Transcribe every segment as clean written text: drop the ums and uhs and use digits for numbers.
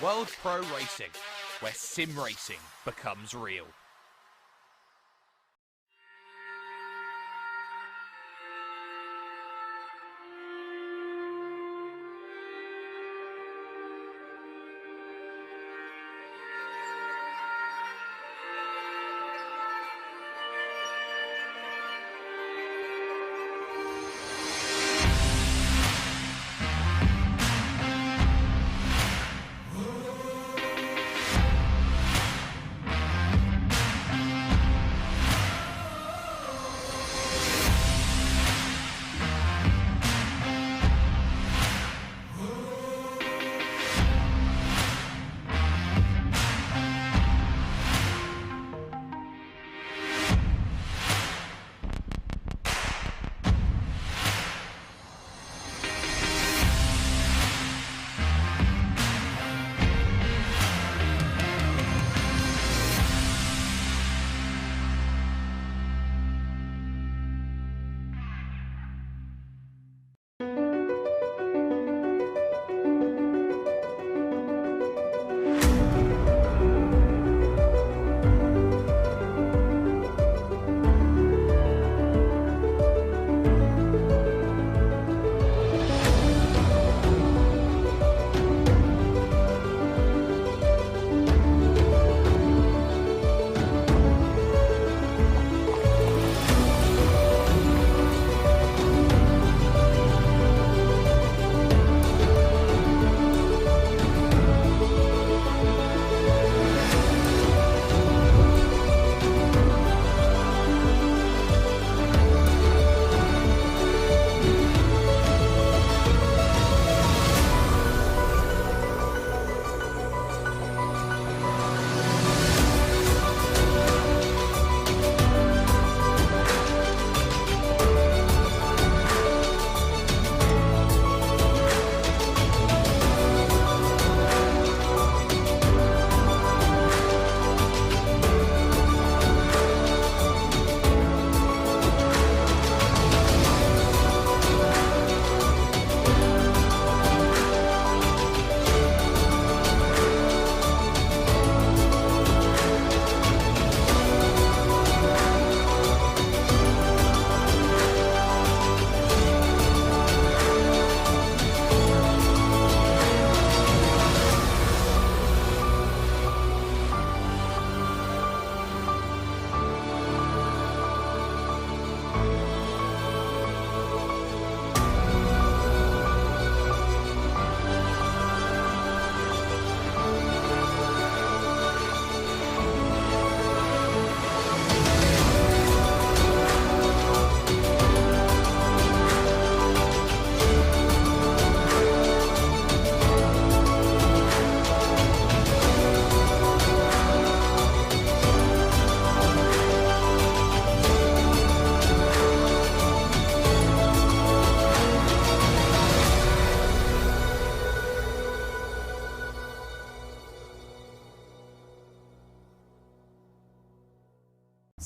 World Pro Racing, where sim racing becomes real.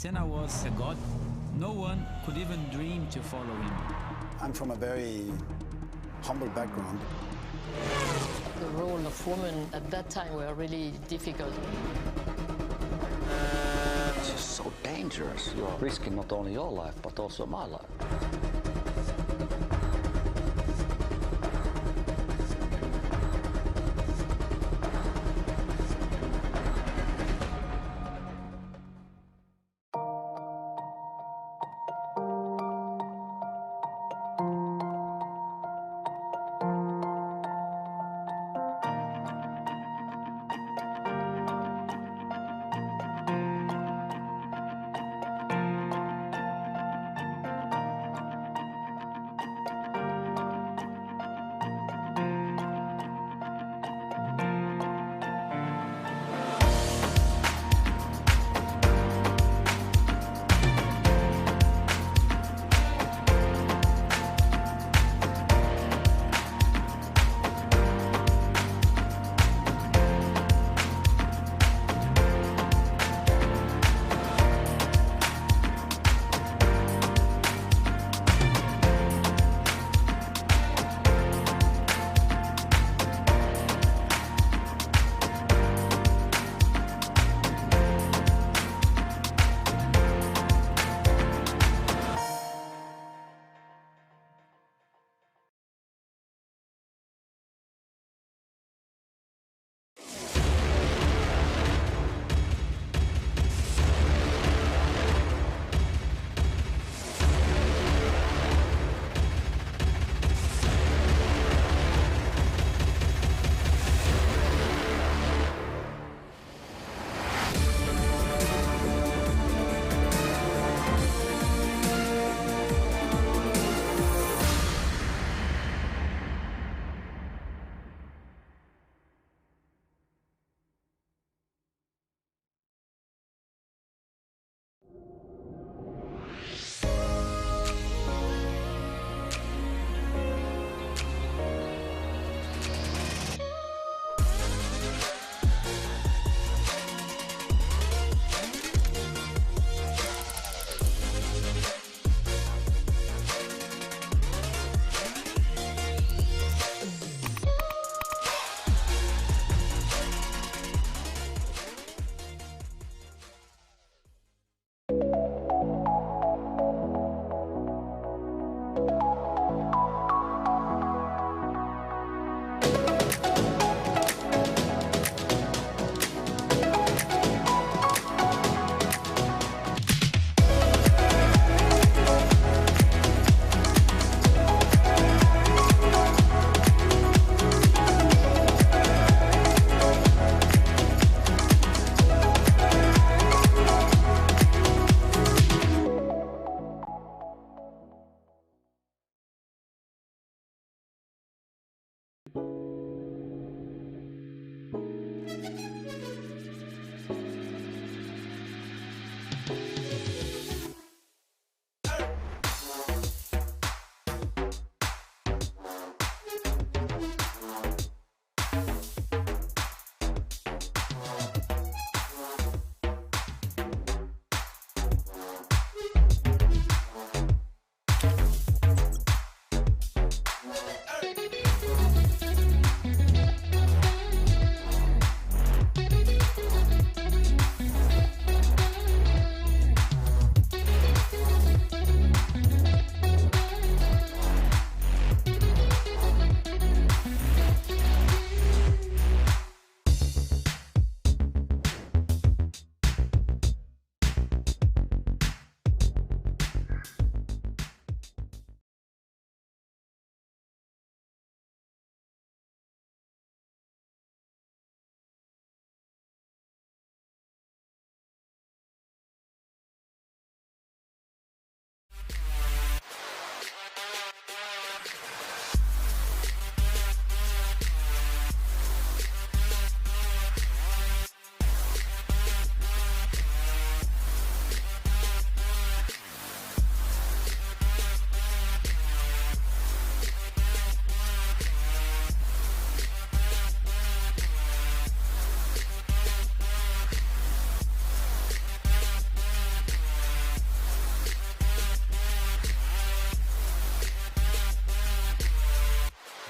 Senna was a god. No one could even dream to follow him. I'm from a very humble background. The role of women at that time were really difficult. It's just so dangerous. You are risking not only your life, but also my life.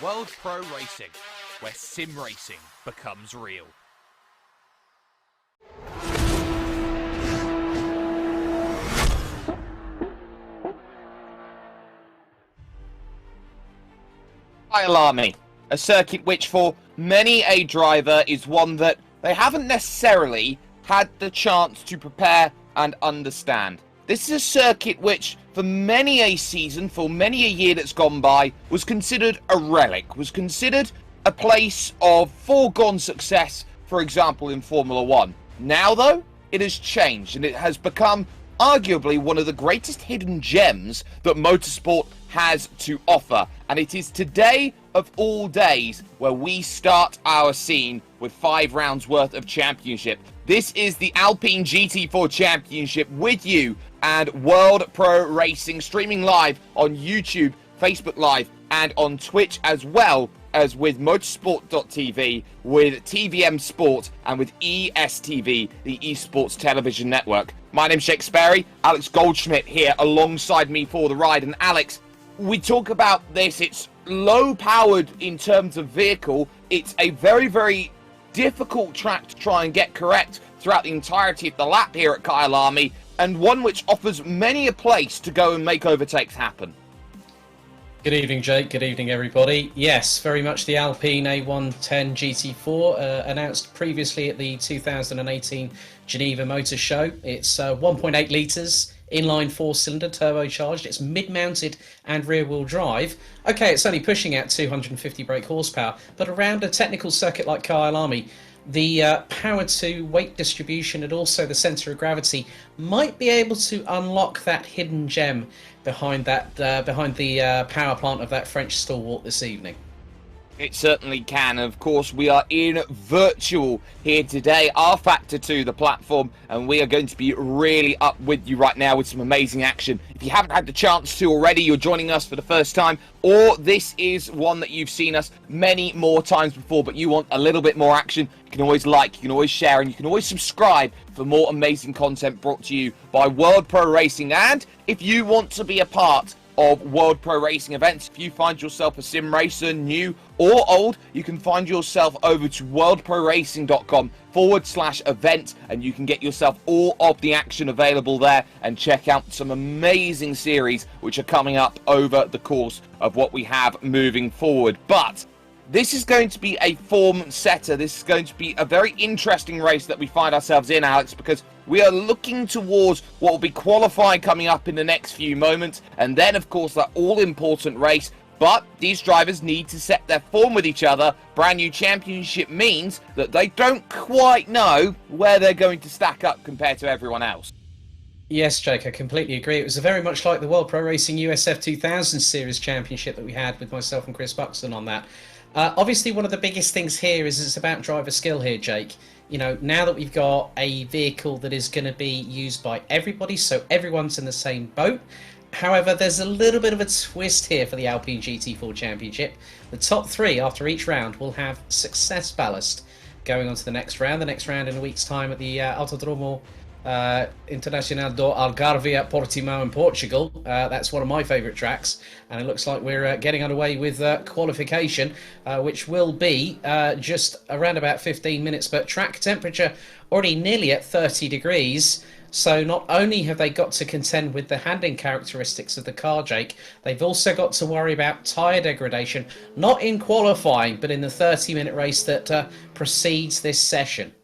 World Pro Racing, where sim racing becomes real. Kyalami, a circuit which for many a driver is one that they haven't necessarily had the chance to prepare and understand. This is a circuit which, for many a season, for many a year that's gone by, was considered a relic, was considered a place of foregone success, for example, in Formula One. Now, though, it has changed, and it has become arguably one of the greatest hidden gems that motorsport has to offer. And it is today of all days where we start our scene with 5 rounds worth of championship. This is the Alpine GT4 Championship with you and World Pro Racing, streaming live on YouTube, Facebook Live, and on Twitch, as well as with motorsport.tv, with TVM Sport, and with ESTV, the Esports Television Network. My name's Jake Sperry, Alex Goldschmidt here alongside me for the ride. And Alex, we talk about this, it's low-powered in terms of vehicle. It's a very, very difficult track to try and get correct throughout the entirety of the lap here at Kyalami, and one which offers many a place to go and make overtakes happen. Good evening, Jake. Good evening, everybody. Yes, very much the Alpine A110 GT4, announced previously at the 2018 Geneva Motor Show. It's 1.8 litres, inline 4-cylinder, turbocharged. It's mid-mounted and rear-wheel drive. Okay, it's only pushing out 250 brake horsepower, but around a technical circuit like Kyalami, the power to weight distribution and also the centre of gravity might be able to unlock that hidden gem behind that behind the power plant of that French stalwart this evening. It certainly can. Of course, we are in virtual here today, our Factor 2, the platform, and we are going to be really up with you right now with some amazing action. If you haven't had the chance to already, you're joining us for the first time, or this is one that you've seen us many more times before, but you want a little bit more action, you can always like, you can always share, and you can always subscribe for more amazing content brought to you by World Pro Racing. And if you want to be a part of World Pro Racing events, if you find yourself a sim racer, new or old, you can find yourself over to worldproracing.com/event, and you can get yourself all of the action available there and check out some amazing series which are coming up over the course of what we have moving forward. But this is going to be a form setter. This is going to be a very interesting race that we find ourselves in, Alex, because we are looking towards what will be qualifying coming up in the next few moments, and then, of course, that all-important race. But these drivers need to set their form with each other. Brand new championship means that they don't quite know where they're going to stack up compared to everyone else. Yes, Jake, I completely agree. It was very much like the World Pro Racing USF 2000 Series Championship that we had with myself and Chris Buxton on that. Obviously, one of the biggest things here is it's about driver skill here, Jake. You know, now that we've got a vehicle that is going to be used by everybody, so everyone's in the same boat. However, there's a little bit of a twist here for the Alpine GT4 Championship. The top 3 after each round will have success ballast going on to the next round. The next round in a week's time at the Autodromo Internacional do Algarve at Portimao in Portugal. That's one of my favourite tracks, and it looks like we're getting underway with qualification, which will be just around about 15 minutes, but track temperature already nearly at 30 degrees. So not only have they got to contend with the handling characteristics of the car, Jake, they've also got to worry about tyre degradation, not in qualifying, but in the 30-minute race that precedes this session.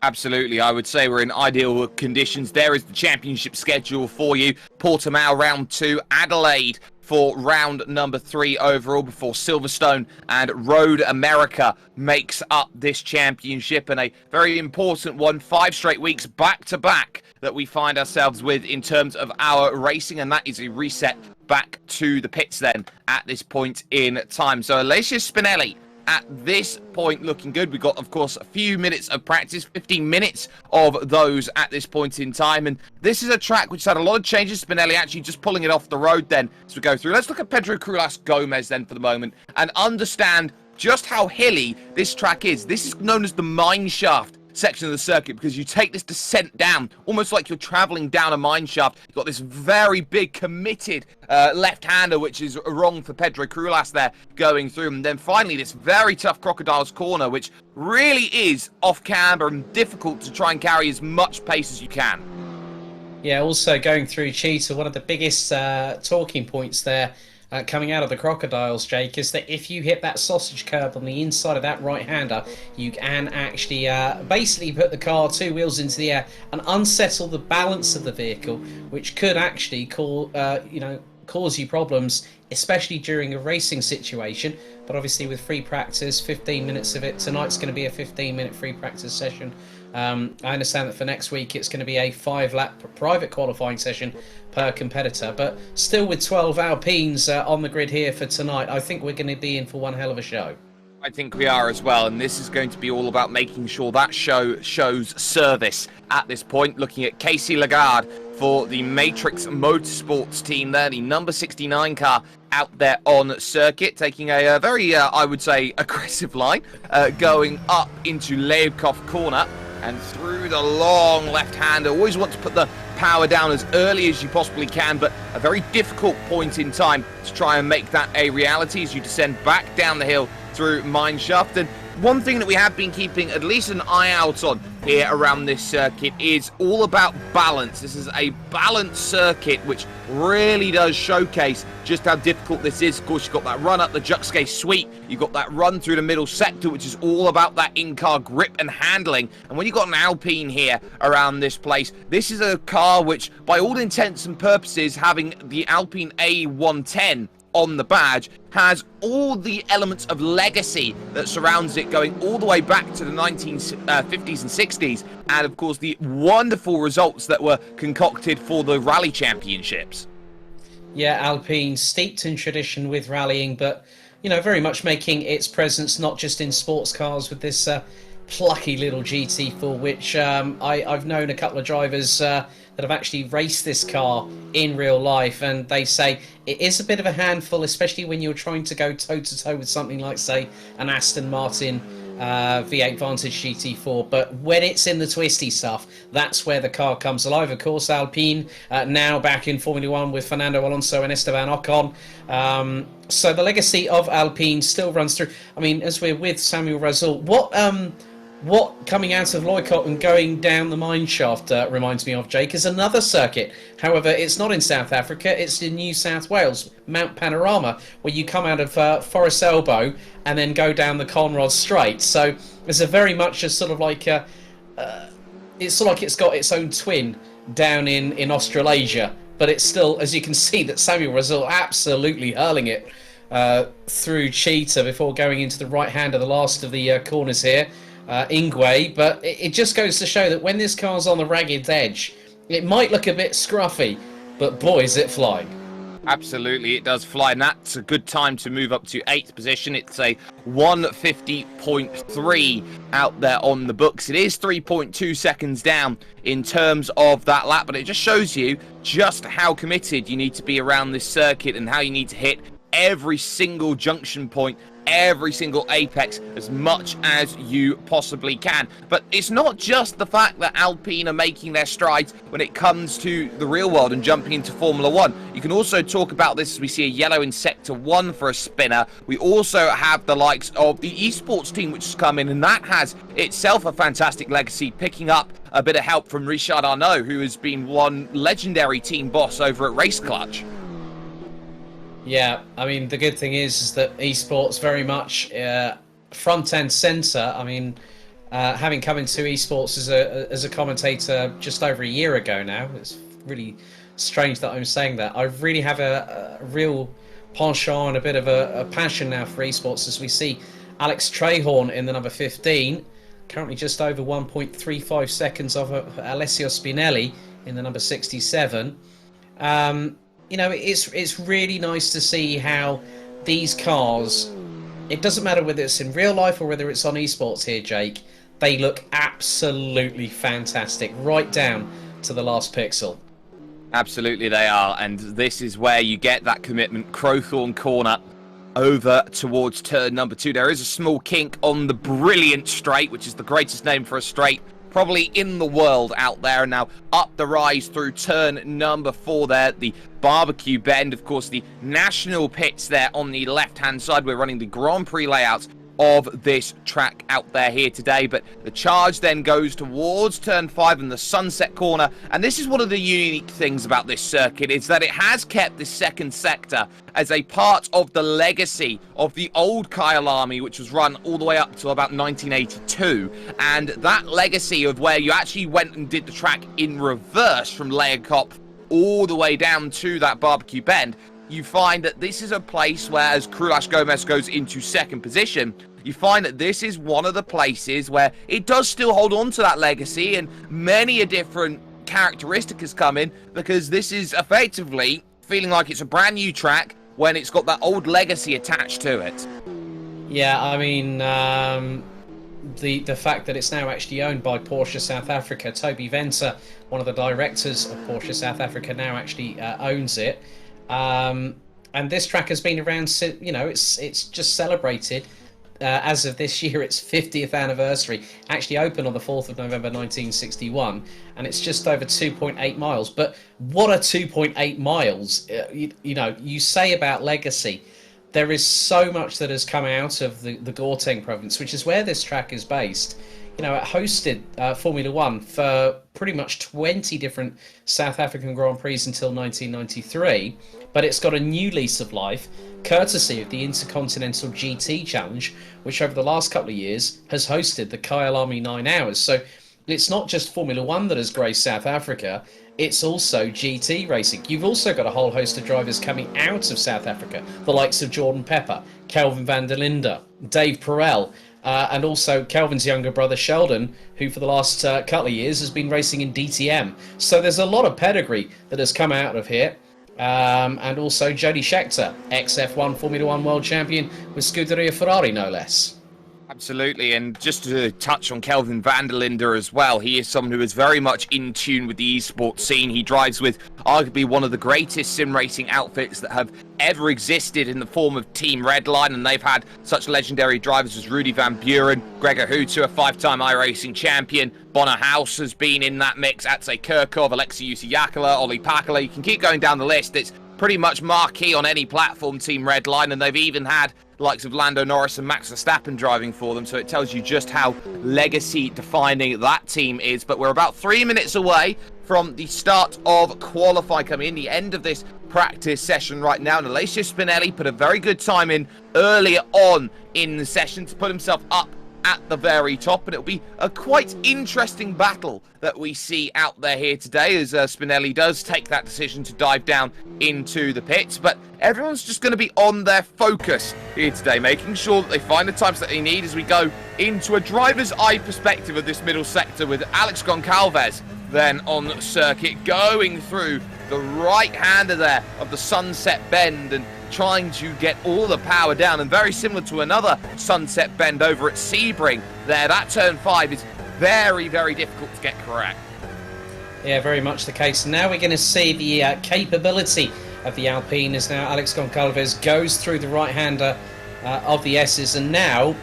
Absolutely, I would say we're in ideal conditions. There is the championship schedule for you. Portimao round 2, Adelaide for round number 3 overall, before Silverstone and Road America makes up this championship, and a very important one, 5 straight weeks back to back that we find ourselves with in terms of our racing, and that is a reset back to the pits then at this point in time. So Alessio Spinelli at this point looking good. We've got, of course, a few minutes of practice, 15 minutes of those at this point in time. And this is a track which had a lot of changes. Spinelli actually just pulling it off the road then as we go through. Let's look at Pedro Crulas Gomez then for the moment and understand just how hilly this track is. This is known as the mine shaft section of the circuit because you take this descent down almost like you're traveling down a mine shaft. You've got this very big committed left-hander, which is wrong for Pedro Crulas there going through, and then finally this very tough Crocodile's Corner, which really is off camber and difficult to try and carry as much pace as you can. Yeah, also going through Cheetah, one of the biggest talking points there coming out of the Crocodiles, Jake, is that if you hit that sausage curb on the inside of that right-hander, you can actually basically put the car 2 wheels into the air and unsettle the balance of the vehicle, which could actually cause you problems, especially during a racing situation. But obviously with free practice, 15 minutes of it, tonight's going to be a 15-minute free practice session. I understand that for next week it's going to be a 5-lap private qualifying session per competitor, but still with 12 Alpines on the grid here for tonight, I think we're going to be in for one hell of a show. I think we are as well, and this is going to be all about making sure that show shows service at this point. Looking at Casey Lagarde for the Matrix Motorsports team there, the number 69 car out there on circuit, taking a very, I would say, aggressive line, going up into Leibkoff Corner and through the long left-hander. Always want to put the power down as early as you possibly can, but a very difficult point in time to try and make that a reality as you descend back down the hill through Mineshaft. And one thing that we have been keeping at least an eye out on here around this circuit is all about balance. This is a balanced circuit which really does showcase just how difficult this is. Of course, you've got that run up the Juxke Sweep, you've got that run through the middle sector, which is all about that in-car grip and handling. And when you've got an Alpine here around this place, this is a car which, by all intents and purposes, having the Alpine A110 on the badge, has all the elements of legacy that surrounds it, going all the way back to the 1950s and 60s, and of course the wonderful results that were concocted for the rally championships. Yeah, Alpine steeped in tradition with rallying, but you know, very much making its presence not just in sports cars with this plucky little GT4, which I've known a couple of drivers that have actually raced this car in real life, and they say it is a bit of a handful, especially when you're trying to go toe-to-toe with something like, say, an Aston Martin V8 Vantage GT4. But when it's in the twisty stuff, that's where the car comes alive. Of course, Alpine now back in Formula 1 with Fernando Alonso and Esteban Ocon. So the legacy of Alpine still runs through. I mean, as we're with Samuel Razul, what coming out of Loicott and going down the mine shaft reminds me of, Jake, is another circuit. However, it's not in South Africa, it's in New South Wales, Mount Panorama, where you come out of Forest Elbow and then go down the Conrod Straight. So it's a very much a sort of like it's sort of like it's got its own twin down in Australasia, but it's still, as you can see, that Samuel Razul absolutely hurling it through Cheetah before going into the right hand of the last of the corners here. Ingwe, but it just goes to show that when this car's on the ragged edge, It might look a bit scruffy, but boy, is it flying. Absolutely, it does fly, and that's a good time to move up to 8th position. It's a 1:50.3 out there on the books. It is 3.2 seconds down in terms of that lap, but it just shows you just how committed you need to be around this circuit and how you need to hit every single junction point, every single apex as much as you possibly can. But it's not just the fact that Alpine are making their strides when it comes to the real world and jumping into Formula 1. You can also talk about this as we see a yellow in Sector 1 for a spinner. We also have the likes of the esports team which has come in, and that has itself a fantastic legacy, picking up a bit of help from Richard Arnaud, who has been one legendary team boss over at Race Clutch. Yeah, I mean, the good thing is that esports very much front and centre. I mean, having come into esports as a commentator just over a year ago now, it's really strange that I'm saying that. I really have a real penchant and a bit of a passion now for esports, as we see Alex Trehorn in the number 15, currently just over 1.35 seconds of Alessio Spinelli in the number 67. You know, it's really nice to see how these cars, it doesn't matter whether it's in real life or whether it's on esports here, Jake, they look absolutely fantastic, right down to the last pixel. Absolutely they are, and this is where you get that commitment. Crowthorne corner over towards turn number 2. There is a small kink on the brilliant straight, which is the greatest name for a straight probably in the world out there. And now up the rise through turn number 4 there, the barbecue bend. Of course, the national pits there on the left-hand side. We're running the Grand Prix layouts of this track out there here today, but the charge then goes towards turn 5 and the sunset corner. And this is one of the unique things about this circuit, is that it has kept this second sector as a part of the legacy of the old Kyalami, which was run all the way up to about 1982. And that legacy of where you actually went and did the track in reverse from Leerkop all the way down to that barbecue bend, you find that this is a place where, as Krulash Gomez goes into second position, you find that this is one of the places where it does still hold on to that legacy, and many a different characteristic has come in, because this is effectively feeling like it's a brand new track when it's got that old legacy attached to it. Yeah, I mean, the fact that it's now actually owned by Porsche South Africa, Toby Venter, one of the directors of Porsche South Africa, now actually owns it. And this track has been around since, you know, it's just celebrated as of this year its 50th anniversary. Actually opened on the 4th of November 1961, and it's just over 2.8 miles. But what are 2.8 miles? You know, you say about legacy, there is so much that has come out of the Gauteng province, which is where this track is based. You know, it hosted Formula 1 for pretty much 20 different South African Grand Prix until 1993, but it's got a new lease of life, courtesy of the Intercontinental GT Challenge, which over the last couple of years has hosted the Kyalami 9 Hours. So it's not just Formula 1 that has graced South Africa, it's also GT racing. You've also got a whole host of drivers coming out of South Africa, the likes of Jordan Pepper, Kelvin van der Linde, Dave Perel, and also Kelvin's younger brother Sheldon, who for the last couple of years has been racing in DTM. So there's a lot of pedigree that has come out of here. And also Jody Scheckter, ex-F1 Formula 1 world champion with Scuderia Ferrari, no less. Absolutely, and just to touch on Kelvin van der Linde as well, he is someone who is very much in tune with the esports scene. He drives with arguably one of the greatest sim racing outfits that have ever existed in the form of Team Redline, and they've had such legendary drivers as Rudy van Buren, Gregor Hutu, a 5-time iRacing champion. Bonner House has been in that mix, Atse Kirkov, Alexei Usiakala, Olli Pakala. You can keep going down the list. It's pretty much marquee on any platform, Team Redline, and they've even had the likes of Lando Norris and Max Verstappen driving for them, so it tells you just how legacy-defining that team is. But we're about 3 minutes away from the start of qualifying coming in, the end of this practice session right now. And Alessio Spinelli put a very good time in earlier on in the session to put himself up at the very top, and it'll be a quite interesting battle that we see out there here today, as Spinelli does take that decision to dive down into the pits. But everyone's just going to be on their focus here today, making sure that they find the times that they need as we go into a driver's eye perspective of this middle sector with Alex Goncalves then on the circuit, going through the right-hander there of the Sunset Bend and trying to get all the power down. And very similar to another Sunset Bend over at Sebring there, that turn 5 is very, very difficult to get correct. Yeah, very much the case. Now we're going to see the capability of the Alpine as now Alex Goncalves goes through the right-hander of the S's, and now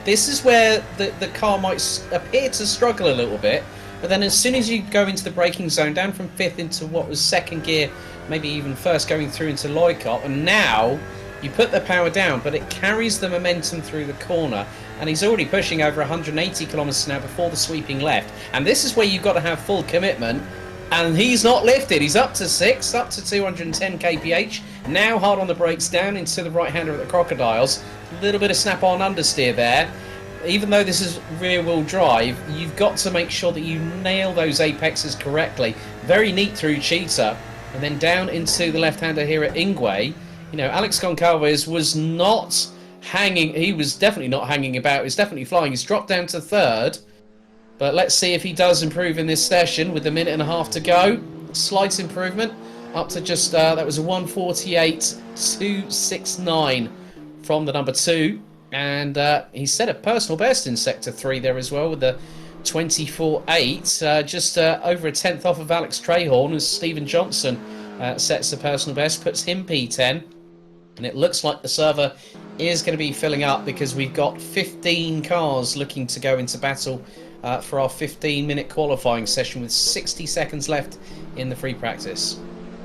this is where the car might appear to struggle a little bit, but then as soon as you go into the braking zone, down from 5th into what was 2nd gear, maybe even first going through into Loicott, and now you put the power down, but it carries the momentum through the corner, and he's already pushing over 180 kilometers an hour before the sweeping left, and this is where you've got to have full commitment. And he's not lifted. He's up to 6, up to 210 kph. Now hard on the brakes, down into the right-hander at the Crocodiles. A little bit of snap-on understeer there. Even though this is rear-wheel drive, you've got to make sure that you nail those apexes correctly. Very neat through Cheetah. And then down into the left-hander here at Ingwe. You know, Alex Goncalves was not hanging. He was definitely not hanging about. He's definitely flying. He's dropped down to 3rd. But let's see if he does improve in this session with a minute and a half to go. Slight improvement up to just, that was a 1:48.269 from the number 2. And he set a personal best in Sector 3 there as well with the 24.8. Just over a tenth off of Alex Trahorn as Stephen Johnson sets the personal best, puts him P10. And it looks like the server is going to be filling up because we've got 15 cars looking to go into battle for our 15-minute qualifying session with 60 seconds left in the free practice.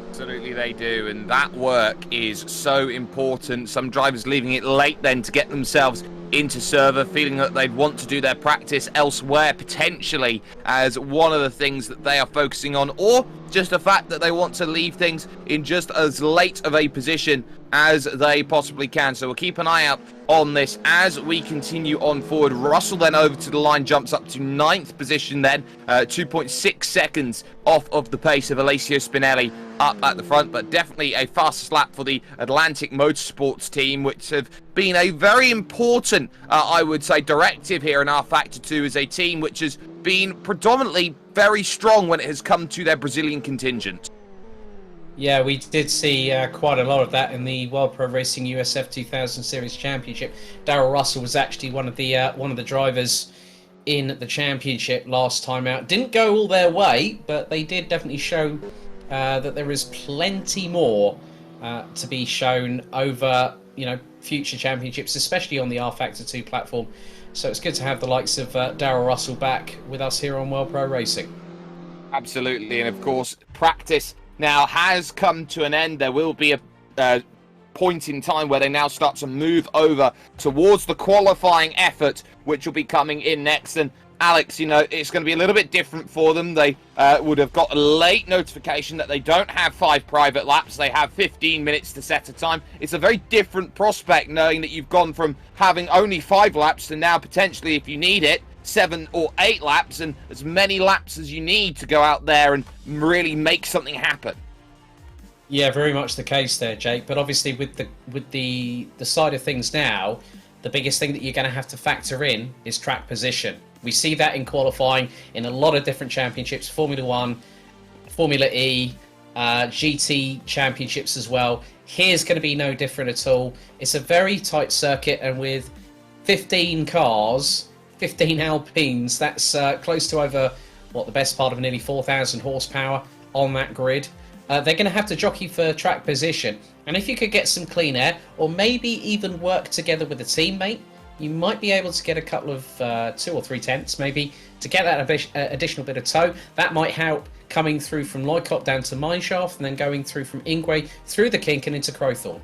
Absolutely they do, and that work is so important. Some drivers leaving it late then to get themselves into server, feeling that they'd want to do their practice elsewhere potentially as one of the things that they are focusing on, or just the fact that they want to leave things in just as late of a position as they possibly can. So we'll keep an eye out on this as we continue on forward. Russell then over to the line, jumps up to 9th position then, 2.6 seconds off of the pace of Alessio Spinelli up at the front, but definitely a fast lap for the Atlantic Motorsports team, which have been a very important, I would say, directive here in our Factor 2 as a team which has been predominantly very strong when it has come to their Brazilian contingent. Yeah, we did see quite a lot of that in the World Pro Racing USF 2000 Series Championship. Darrell Russell was actually one of the drivers in the championship last time out. Didn't go all their way, but they did definitely show that there is plenty more to be shown over, you know, future championships, especially on the R Factor 2 platform. So it's good to have the likes of Darrell Russell back with us here on World Pro Racing. Absolutely, and of course, practice now has come to an end. There will be a point in time where they now start to move over towards the qualifying effort, which will be coming in next. And Alex, you know, it's going to be a little bit different for them. They would have got a late notification that they don't have 5 private laps. They have 15 minutes to set a time. It's a very different prospect knowing that you've gone from having only 5 laps to now potentially, if you need it, 7 or 8 laps, and as many laps as you need to go out there and really make something happen. Yeah, very much the case there, Jake. But obviously with the side of things now, the biggest thing that you're going to have to factor in is track position. We see that in qualifying in a lot of different championships, Formula 1, Formula E, GT championships as well. Here's going to be no different at all. It's a very tight circuit, and with 15 cars, 15 Alpines, that's close to over, what, the best part of nearly 4,000 horsepower on that grid. They're going to have to jockey for track position. And if you could get some clean air, or maybe even work together with a teammate, you might be able to get a couple of 2 or 3 tenths, maybe, to get that additional bit of tow. That might help coming through from Loicott down to Mineshaft, and then going through from Ingwe through the kink and into Crowthorne.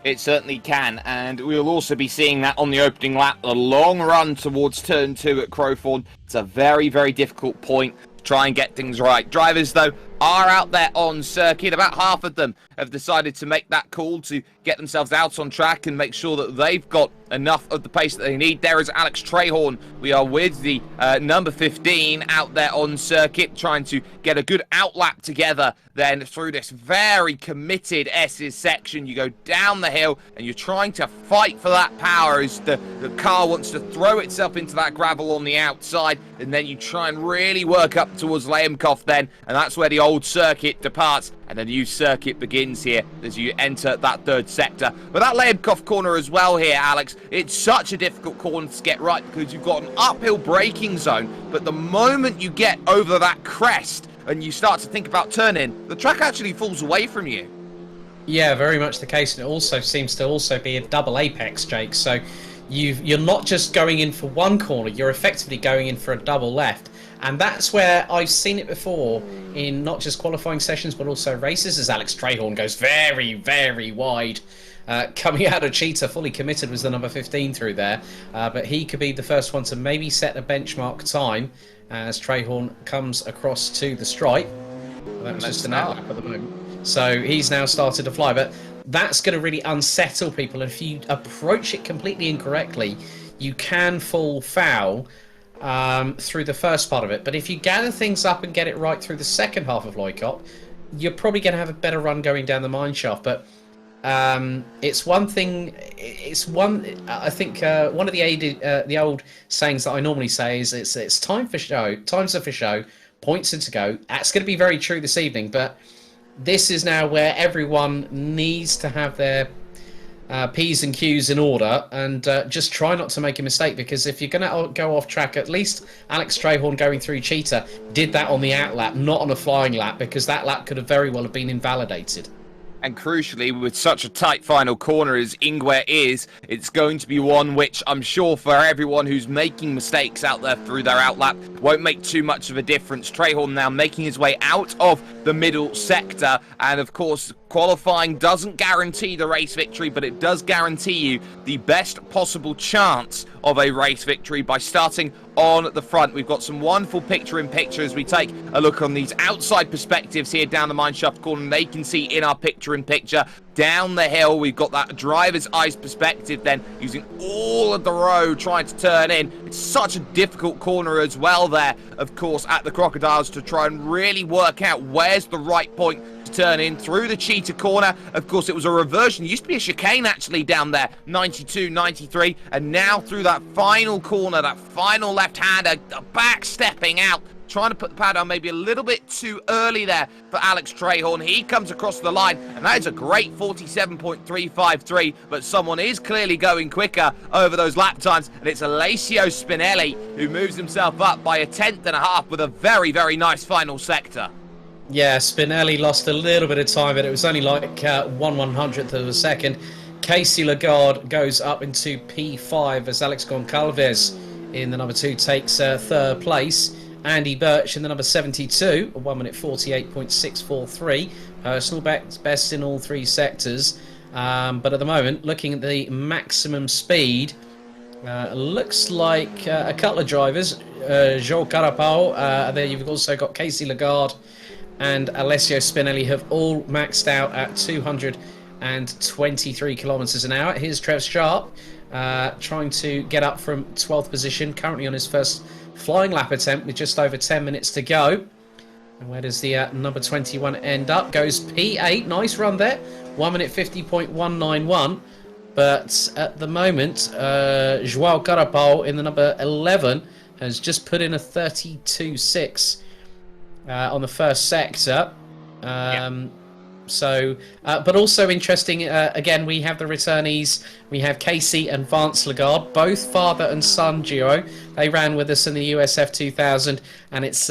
It certainly can, and we'll also be seeing that on the opening lap, the long run towards turn 2 at Crowthorne. It's a very, very difficult point to try and get things right. Drivers, though, are out there on circuit. About half of them have decided to make that call to get themselves out on track and make sure that they've got enough of the pace that they need. There is Alex Trehorn. We are with the number 15 out there on circuit, trying to get a good outlap together then through this very committed S's section. You go down the hill and you're trying to fight for that power as the car wants to throw itself into that gravel on the outside, and then you try and really work up towards Leemkov then, and that's where the old circuit departs and a new circuit begins here as you enter that third sector. But that Leemkov corner as well here, Alex, it's such a difficult corner to get right because you've got an uphill braking zone, but the moment you get over that crest and you start to think about turning, the track actually falls away from you. Yeah, very much the case, and it also seems to also be a double apex, Jake. So you're not just going in for one corner, you're effectively going in for a double left. And that's where I've seen it before in not just qualifying sessions but also races, as Alex Trehorn goes very, very wide. Coming out of Cheetah, fully committed, was the number 15 through there. But he could be the first one to maybe set a benchmark time as Trehorn comes across to the stripe. Well, that was just an outlap at the moment. So he's now started to fly. But that's going to really unsettle people. And if you approach it completely incorrectly, you can fall foul through the first part of it. But if you gather things up and get it right through the second half of Loikop, you're probably going to have a better run going down the mine shaft. But it's one thing. It's one. I think one of the old sayings that I normally say is it's time for show. Times are for show. Points are to go. That's going to be very true this evening. But this is now where everyone needs to have their P's and Q's in order and just try not to make a mistake, because if you're going to go off track, at least Alex Trehorn going through Cheetah did that on the out lap, not on a flying lap, because that lap could have very well have been invalidated. And crucially, with such a tight final corner as Ingwe is, it's going to be one which I'm sure for everyone who's making mistakes out there through their outlap won't make too much of a difference. Trehorn now making his way out of the middle sector, and of course qualifying doesn't guarantee the race victory, but it does guarantee you the best possible chance of a race victory by starting on the front. We've got some wonderful picture-in-picture as we take a look on these outside perspectives here down the mineshaft corner, and they can see in our picture-in-picture down the hill. We've got that driver's eyes perspective then, using all of the road trying to turn in. It's such a difficult corner as well there, of course, at the Crocodiles, to try and really work out where's the right point to turn in through the Cheetah corner. Of course, it was a reversion. It used to be a chicane actually down there, 92, 93, and now through that final corner, that final left-hander, back stepping out, trying to put the pad on maybe a little bit too early there for Alex Trehorn. He comes across the line, and that is a great 47.353, but someone is clearly going quicker over those lap times, and it's Alessio Spinelli who moves himself up by 1/10.5 with a very, very nice final sector. Yeah, Spinelli lost a little bit of time, but it was only like 1/100th of a second. Casey Lagarde goes up into P5 as Alex Goncalves in the number 2 takes third place. Andy Birch in the number 72, 1 minute 48.643. Personal best in all 3 sectors. But at the moment, looking at the maximum speed, looks like a couple of drivers. João Carapau, there you've also got Casey Lagarde and Alessio Spinelli have all maxed out at 223 kilometres an hour. Here's Trev Sharp trying to get up from 12th position, currently on his first flying lap attempt with just over 10 minutes to go. And where does the number 21 end up? Goes P8, nice run there, 1 minute 50.191. But at the moment, João Carapau in the number 11 has just put in a 32.6 on the first sector. So, but also interesting, again, we have the returnees. We have Casey and Vance Lagarde, both father and son duo. They ran with us in the USF 2000, and it's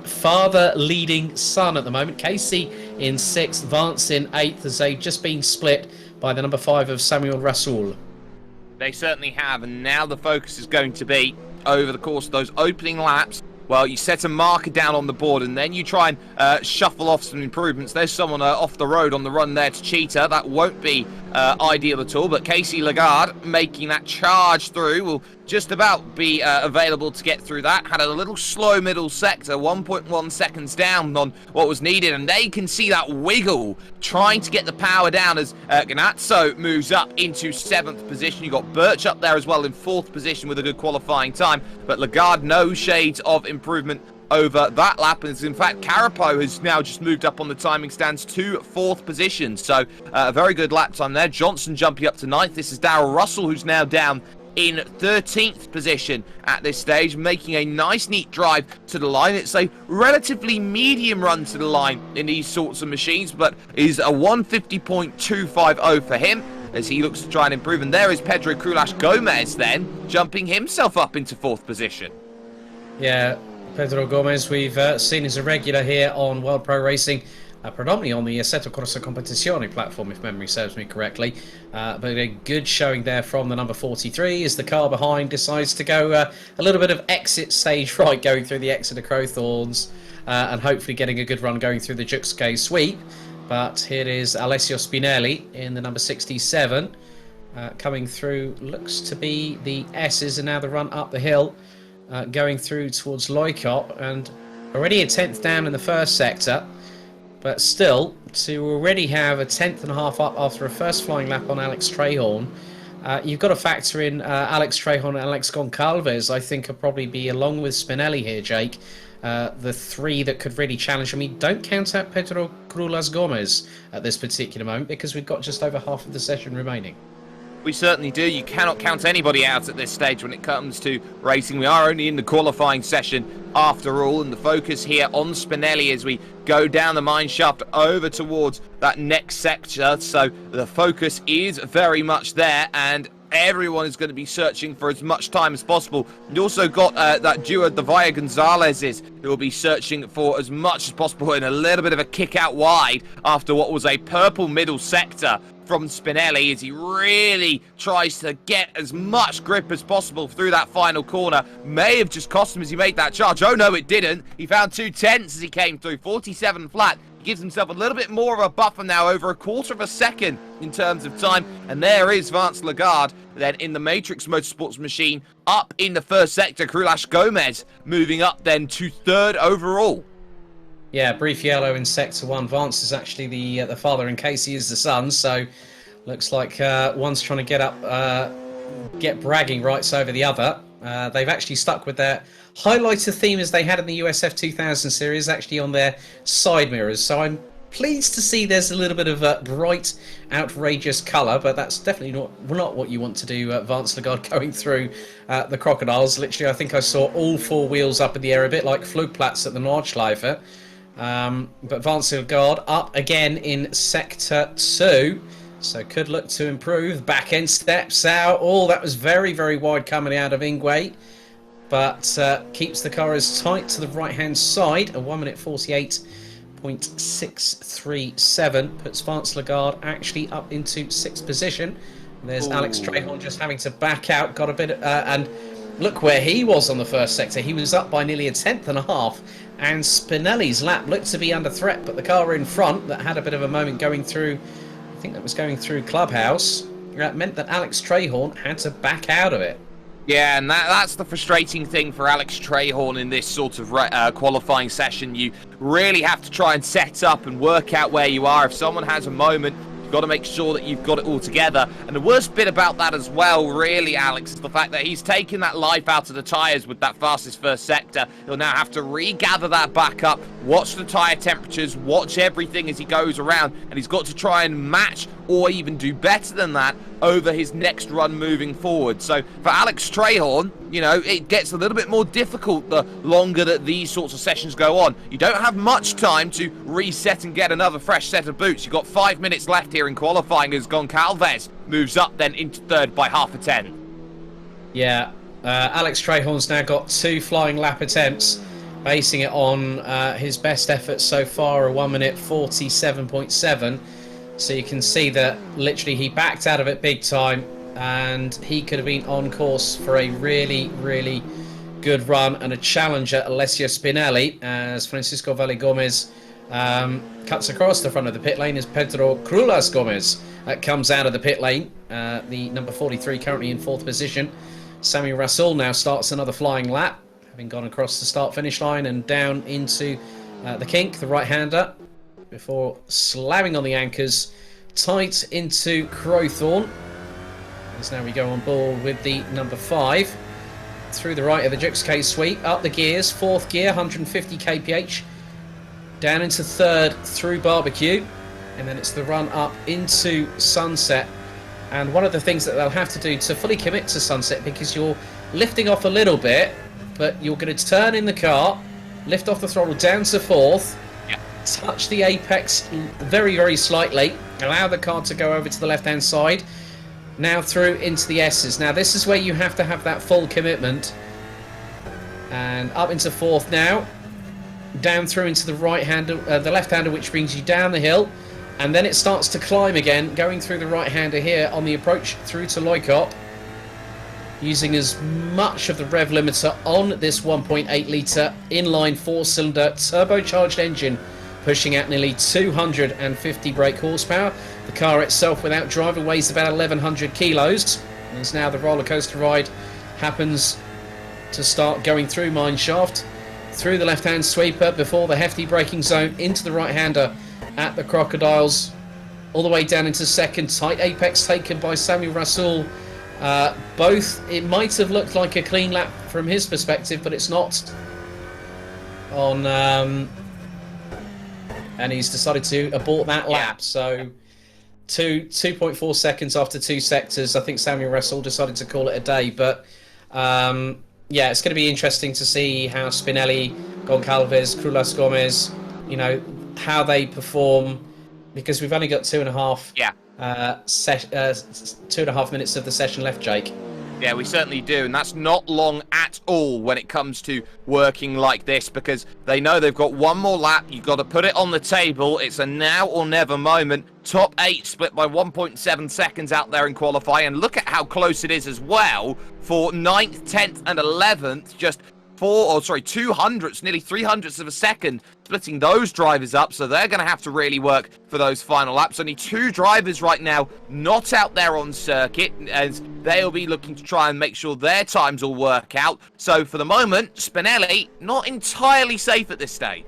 father leading son at the moment. Casey in 6th, Vance in 8th, as they've just been split by the number 5 of Samuel Rasoul. They certainly have, and now the focus is going to be over the course of those opening laps. Well, you set a marker down on the board, and then you try and shuffle off some improvements. There's someone off the road on the run there to Cheetah. That won't be ideal at all, but Casey Lagarde making that charge through will just about be available to get through that. Had a little slow middle sector, 1.1 seconds down on what was needed, and they can see that wiggle trying to get the power down as Ganazzo moves up into 7th position. You got Birch up there as well in 4th position with a good qualifying time, but Lagarde no shades of improvement over that lap, and in fact Carapo has now just moved up on the timing stands to 4th position, so a very good lap time there. Johnson jumping up to 9th. This is Darrell Russell, who's now down in 13th position at this stage, making a nice neat drive to the line. It's a relatively medium run to the line in these sorts of machines, but is a 150.250 for him as he looks to try and improve. And there is Pedro Crulas Gomez then jumping himself up into 4th position. Yeah, Pedro Gomez, we've seen as a regular here on World Pro Racing, predominantly on the Assetto Corsa Competizione platform, if memory serves me correctly. But a good showing there from the number 43 as the car behind decides to go a little bit of exit stage right, going through the exit of Crowthorns and hopefully getting a good run going through the Juxkay sweep. But here is Alessio Spinelli in the number 67 coming through. Looks to be the S's, and now the run up the hill. Going through towards Loikop, and already a 10th down in the first sector, but still to already have a 10th and a half up after a first flying lap on Alex Trehorn. You've got to factor in Alex Trehorn and Alex Goncalves, I think, will probably be, along with Spinelli here, Jake, the 3 that could really challenge. I mean, don't count out Pedro Crulas Gomez at this particular moment, because we've got just over half of the session remaining. We certainly do. You cannot count anybody out at this stage when it comes to racing. We are only in the qualifying session after all, and the focus here on Spinelli as we go down the mine shaft over towards that next sector. So the focus is very much there, and everyone is going to be searching for as much time as possible. You also got that duo, the Villa Gonzalez's, who will be searching for as much as possible in a little bit of a kick out wide after what was a purple middle sector from Spinelli, as he really tries to get as much grip as possible through that final corner. May have just cost him as he made that charge. Oh no, it didn't. He found 2/10 as he came through, 47 flat. He gives himself a little bit more of a buffer now, over a quarter of a second in terms of time. And there is Vance Lagarde then in the Matrix Motorsports machine up in the first sector. Crulas Gomez moving up then to 3rd overall. Yeah, brief yellow in Sector 1. Vance is actually the father and Casey is the son, so looks like one's trying to get up, get bragging rights over the other. They've actually stuck with their highlighter theme as they had in the USF 2000 series, actually on their side mirrors. So I'm pleased to see there's a little bit of a bright, outrageous colour, but that's definitely not what you want to do. Vance Lagarde going through the crocodiles. Literally, I think I saw all 4 wheels up in the air, a bit like Flugplatz at the Nordschleife. But Vance Lagarde up again in Sector 2, so could look to improve. Back end steps out. Oh, that was very, very wide coming out of Ingwe, but keeps the car as tight to the right hand side. A 1 minute 48.637 puts Vance Lagarde actually up into 6th position. There's Alex Trehorn just having to back out. Got a bit and look where he was on the first sector. He was up by nearly a 10th and a half. And Spinelli's lap looked to be under threat, but the car in front that had a bit of a moment going through, I think that was going through Clubhouse, meant that Alex Trehorn had to back out of it. Yeah, and that's the frustrating thing for Alex Trehorn in this sort of qualifying session. You really have to try and set up and work out where you are. If someone has a moment, got to make sure that you've got it all together. And the worst bit about that as well, really, Alex, is the fact that he's taken that life out of the tyres with that fastest first sector. He'll now have to regather that back up, watch the tyre temperatures, watch everything as he goes around, and he's got to try and match or even do better than that over his next run moving forward. So for Alex Trehorn, you know, it gets a little bit more difficult the longer that these sorts of sessions go on. You don't have much time to reset and get another fresh set of boots. You've got 5 minutes left here in qualifying as Goncalves moves up then into 3rd by half a 10. Yeah, Alex Trehorn's now got 2 flying lap attempts, basing it on his best effort so far, a 1 minute 47.7. So you can see that literally he backed out of it big time, and he could have been on course for a really, really good run and a challenge at Alessio Spinelli, as Francisco Valle Gomez Cuts across the front of the pit lane is Pedro Crulas Gomez. That comes out of the pit lane. The number 43 currently in 4th position. Sammy Rasul now starts another flying lap, having gone across the start-finish line and down into the kink, the right-hander, before slamming on the anchors tight into Crowthorne. As now we go on board with the number 5. Through the right of the Jux K sweep, up the gears, 4th gear, 150 kph, down into 3rd through Barbecue, and then it's the run up into Sunset. And one of the things that they'll have to do to fully commit to Sunset, because you're lifting off a little bit, but you're going to turn in the car, lift off the throttle down to 4th, touch the apex very, very slightly, allow the car to go over to the left-hand side, now through into the S's. Now this is where you have to have that full commitment, and up into 4th now, down through into the right-hander, the left-hander, which brings you down the hill, and then it starts to climb again, going through the right-hander here on the approach through to Loikop, using as much of the rev limiter on this 1.8 litre inline 4-cylinder turbocharged engine, pushing out nearly 250 brake horsepower. The car itself, without driver, weighs about 1,100 kilos. And as now the roller coaster ride happens to start going through Mineshaft, through the left-hand sweeper, before the hefty braking zone, into the right-hander at the Crocodiles, all the way down into 2nd. Tight apex taken by Sammy Rasul. Both, it might have looked like a clean lap from his perspective, but it's not. And he's decided to abort that lap. So 2.4 seconds after 2 sectors, I think Sammy Rasul decided to call it a day. But yeah, it's going to be interesting to see how Spinelli, Goncalves, Crulas Gomez, you know, how they perform, because we've only got 2.5 2.5 minutes of the session left, Jake. Yeah, we certainly do, and that's not long at all when it comes to working like this, because they know they've got one more lap. You've got to put it on the table. It's a now or never moment. Top 8 split by 1.7 seconds out there in qualifying, and look at how close it is as well for 9th, 10th, and 11th. Just 200ths, nearly 300ths of a second, splitting those drivers up, so they're going to have to really work for those final laps. Only 2 drivers right now not out there on circuit, as they'll be looking to try and make sure their times will work out. So for the moment, Spinelli not entirely safe at this stage.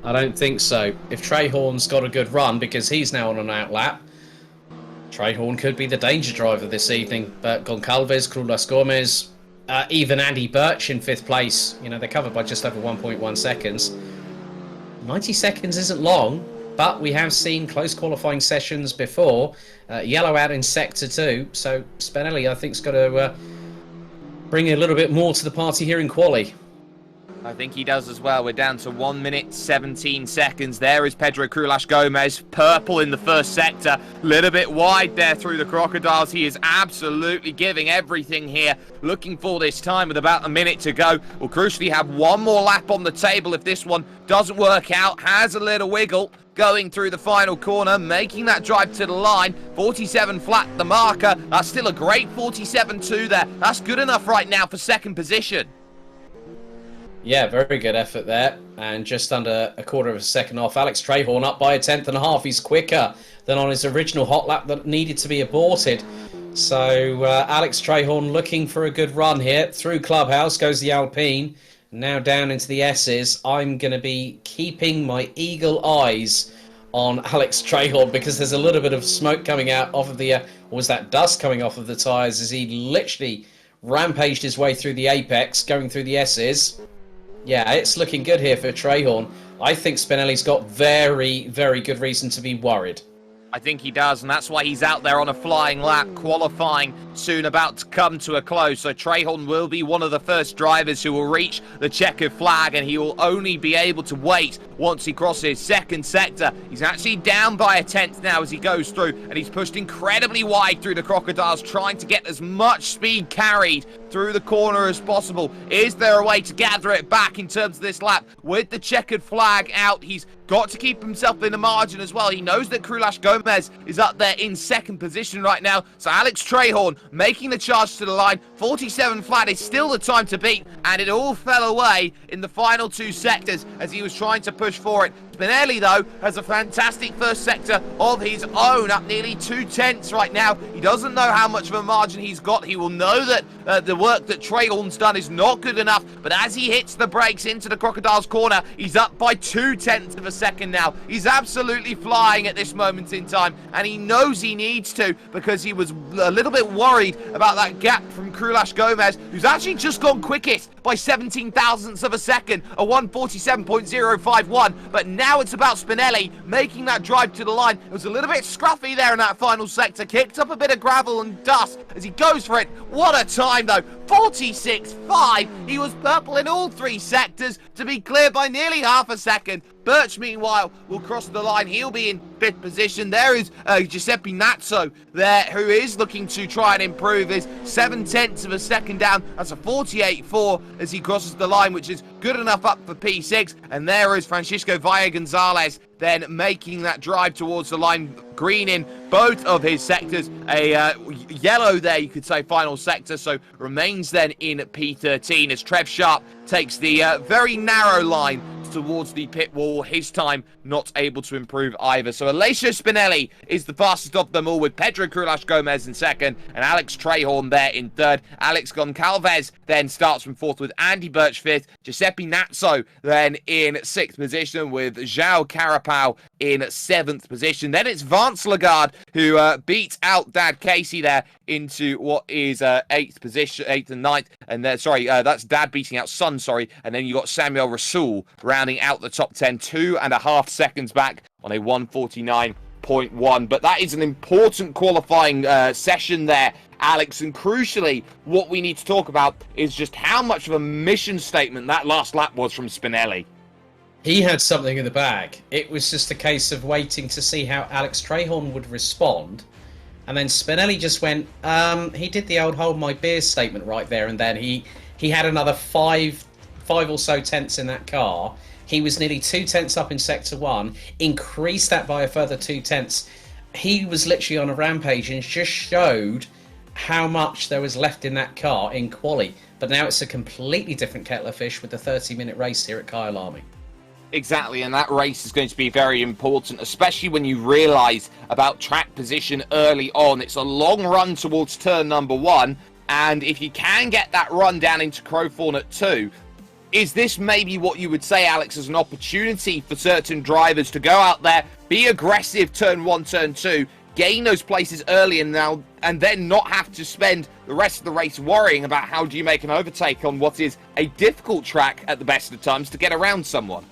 I don't think so. If Trehorn's got a good run, because he's now on an out lap, Trehorn could be the danger driver this evening. But Goncalves, Crulas Gomez, even Andy Birch in 5th place, you know, they're covered by just over 1.1 seconds. 90 seconds isn't long, but we have seen close qualifying sessions before. Yellow out in Sector 2, so Spinelli, I think, has got to bring a little bit more to the party here in Quali. I think he does as well. We're down to 1 minute 17 seconds. There is Pedro Crulas Gomez, purple in the 1st sector, little bit wide there through the Crocodiles. He is absolutely giving everything here, looking for this time with about a minute to go. Will crucially have one more lap on the table if this one doesn't work out. Has a little wiggle going through the final corner, making that drive to the line. 47 flat, the marker. That's still a great 47.2 there. That's good enough right now for 2nd position. Yeah, very good effort there, and just under a quarter of a second off. Alex Trehorn up by 1/10.5. He's quicker than on his original hot lap that needed to be aborted. So Alex Trehorn looking for a good run here. Through Clubhouse goes the Alpine, now down into the S's. I'm going to be keeping my eagle eyes on Alex Trehorn, because there's a little bit of smoke coming out off of the, or was that dust coming off of the tyres, as he literally rampaged his way through the apex, going through the S's. Yeah, it's looking good here for Trehorn. I think Spinelli's got very, very good reason to be worried. I think he does, and that's why he's out there on a flying lap, qualifying soon about to come to a close. So Trehorn will be one of the first drivers who will reach the checkered flag, and he will only be able to wait once he crosses 2nd sector. He's actually down by 1/10 now as he goes through, and he's pushed incredibly wide through the Crocodiles, trying to get as much speed carried through the corner as possible. Is there a way to gather it back in terms of this lap? With the checkered flag out, he's got to keep himself in the margin as well. He knows that Crulas Gomez is up there in 2nd position right now. So Alex Trehorn making the charge to the line. 47 flat is still the time to beat, and it all fell away in the final 2 sectors as he was trying to push for it. Spinelli, though, has a fantastic first sector of his own, up nearly 2/10 right now. He doesn't know how much of a margin he's got. He will know that the work that Trehorn's done is not good enough, but as he hits the brakes into the Crocodile's corner, he's up by 2/10 of a second now. He's absolutely flying at this moment in time, and he knows he needs to, because he was a little bit worried about that gap from Krulash Gomez, who's actually just gone quickest by 17 thousandths of a second, a 1:47.051, but now it's about Spinelli making that drive to the line. It was a little bit scruffy there in that final sector, kicked up a bit of gravel and dust as he goes for it. What a time though, 46.5. He was purple in all three sectors to be cleared by nearly half a second. Birch, meanwhile, will cross the line. He'll be in 5th position. There is Giuseppe Nazzo there, who is looking to try and improve his 7/10 of a second down. That's a 48.4 as he crosses the line, which is good enough up for P6. And there is Francisco Valle Gonzalez then making that drive towards the line, green in both of his sectors. A yellow there, you could say, final sector, so remains then in P13 as Trev Sharp takes the very narrow line towards the pit wall. His time not able to improve either. So Alessio Spinelli is the fastest of them all, with Pedro Krulash Gomez in second and Alex Trehorn there in third. Alex Goncalves then starts from fourth with Andy Birch fifth. Giuseppe Nazzo then in 6th position with João Carapau in 7th position. Then it's Vance Lagarde who beats out Dad Casey there into what is 8th position, 8th and 9th. And then, that's Dad beating out Son, and then you got Samuel Rasool rounding out the top 10, 2.5 seconds back on a 1:49.1. But that is an important qualifying session there, Alex, and crucially, what we need to talk about is just how much of a mission statement that last lap was from Spinelli. He had something in the bag. It was just a case of waiting to see how Alex Trehorn would respond. And then Spinelli just went, he did the old hold my beer statement right there and then. He had another five or so tenths in that car. He was nearly 2 tenths up in Sector 1, increased that by a further 2 tenths. He was literally on a rampage and just showed how much there was left in that car in quali. But now it's a completely different kettle of fish with the 30-minute race here at Kyalami. Exactly, and that race is going to be very important, especially when you realise about track position early on. It's a long run towards turn number 1, and if you can get that run down into Crowthorne at 2, is this maybe what you would say, Alex, as an opportunity for certain drivers to go out there, be aggressive turn 1, turn 2, gain those places early and then not have to spend the rest of the race worrying about how do you make an overtake on what is a difficult track at the best of times to get around someone?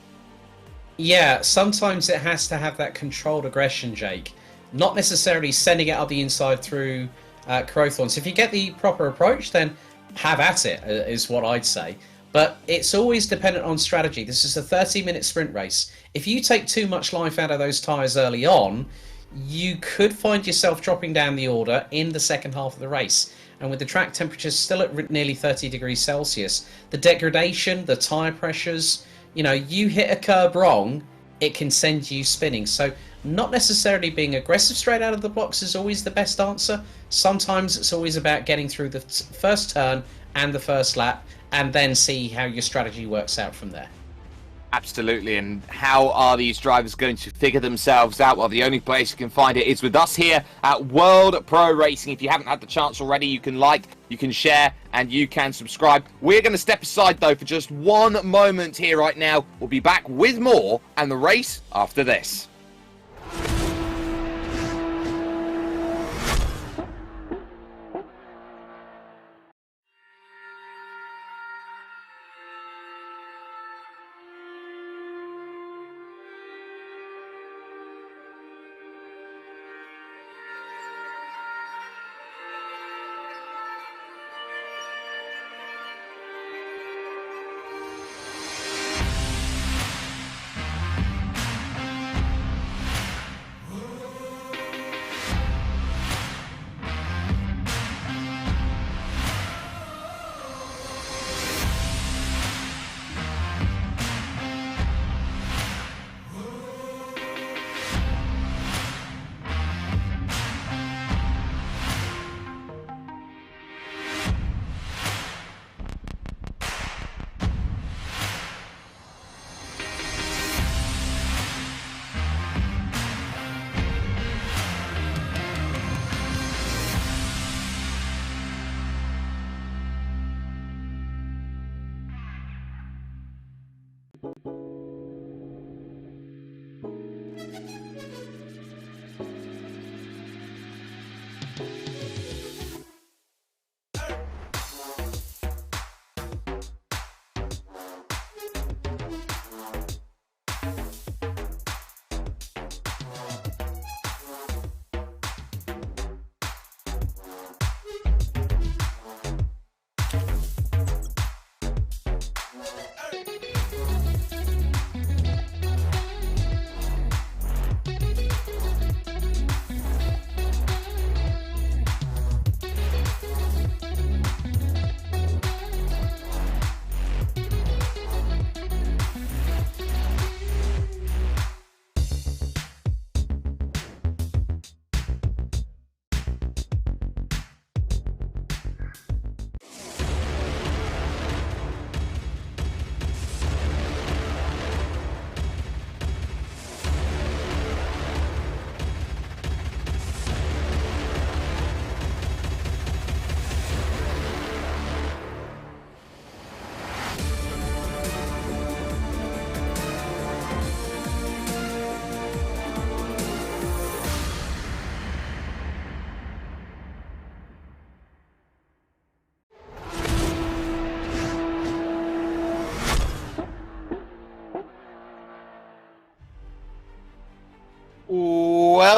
Yeah, sometimes it has to have that controlled aggression, Jake. Not necessarily sending it up the inside through Crowthorne. So if you get the proper approach, then have at it, is what I'd say. But it's always dependent on strategy. This is a 30-minute sprint race. If you take too much life out of those tyres early on, you could find yourself dropping down the order in the second half of the race. And with the track temperatures still at nearly 30 degrees Celsius, the degradation, the tyre pressures, you hit a curb wrong, it can send you spinning. So not necessarily being aggressive straight out of the blocks is always the best answer. Sometimes it's always about getting through the first turn and the first lap, and then see how your strategy works out from there. Absolutely, and how are these drivers going to figure themselves out? Well, the only place you can find it is with us here at World Pro Racing. If you haven't had the chance already, you can like, you can share, and you can subscribe. We're going to step aside, though, for just one moment here right now. We'll be back with more and the race after this.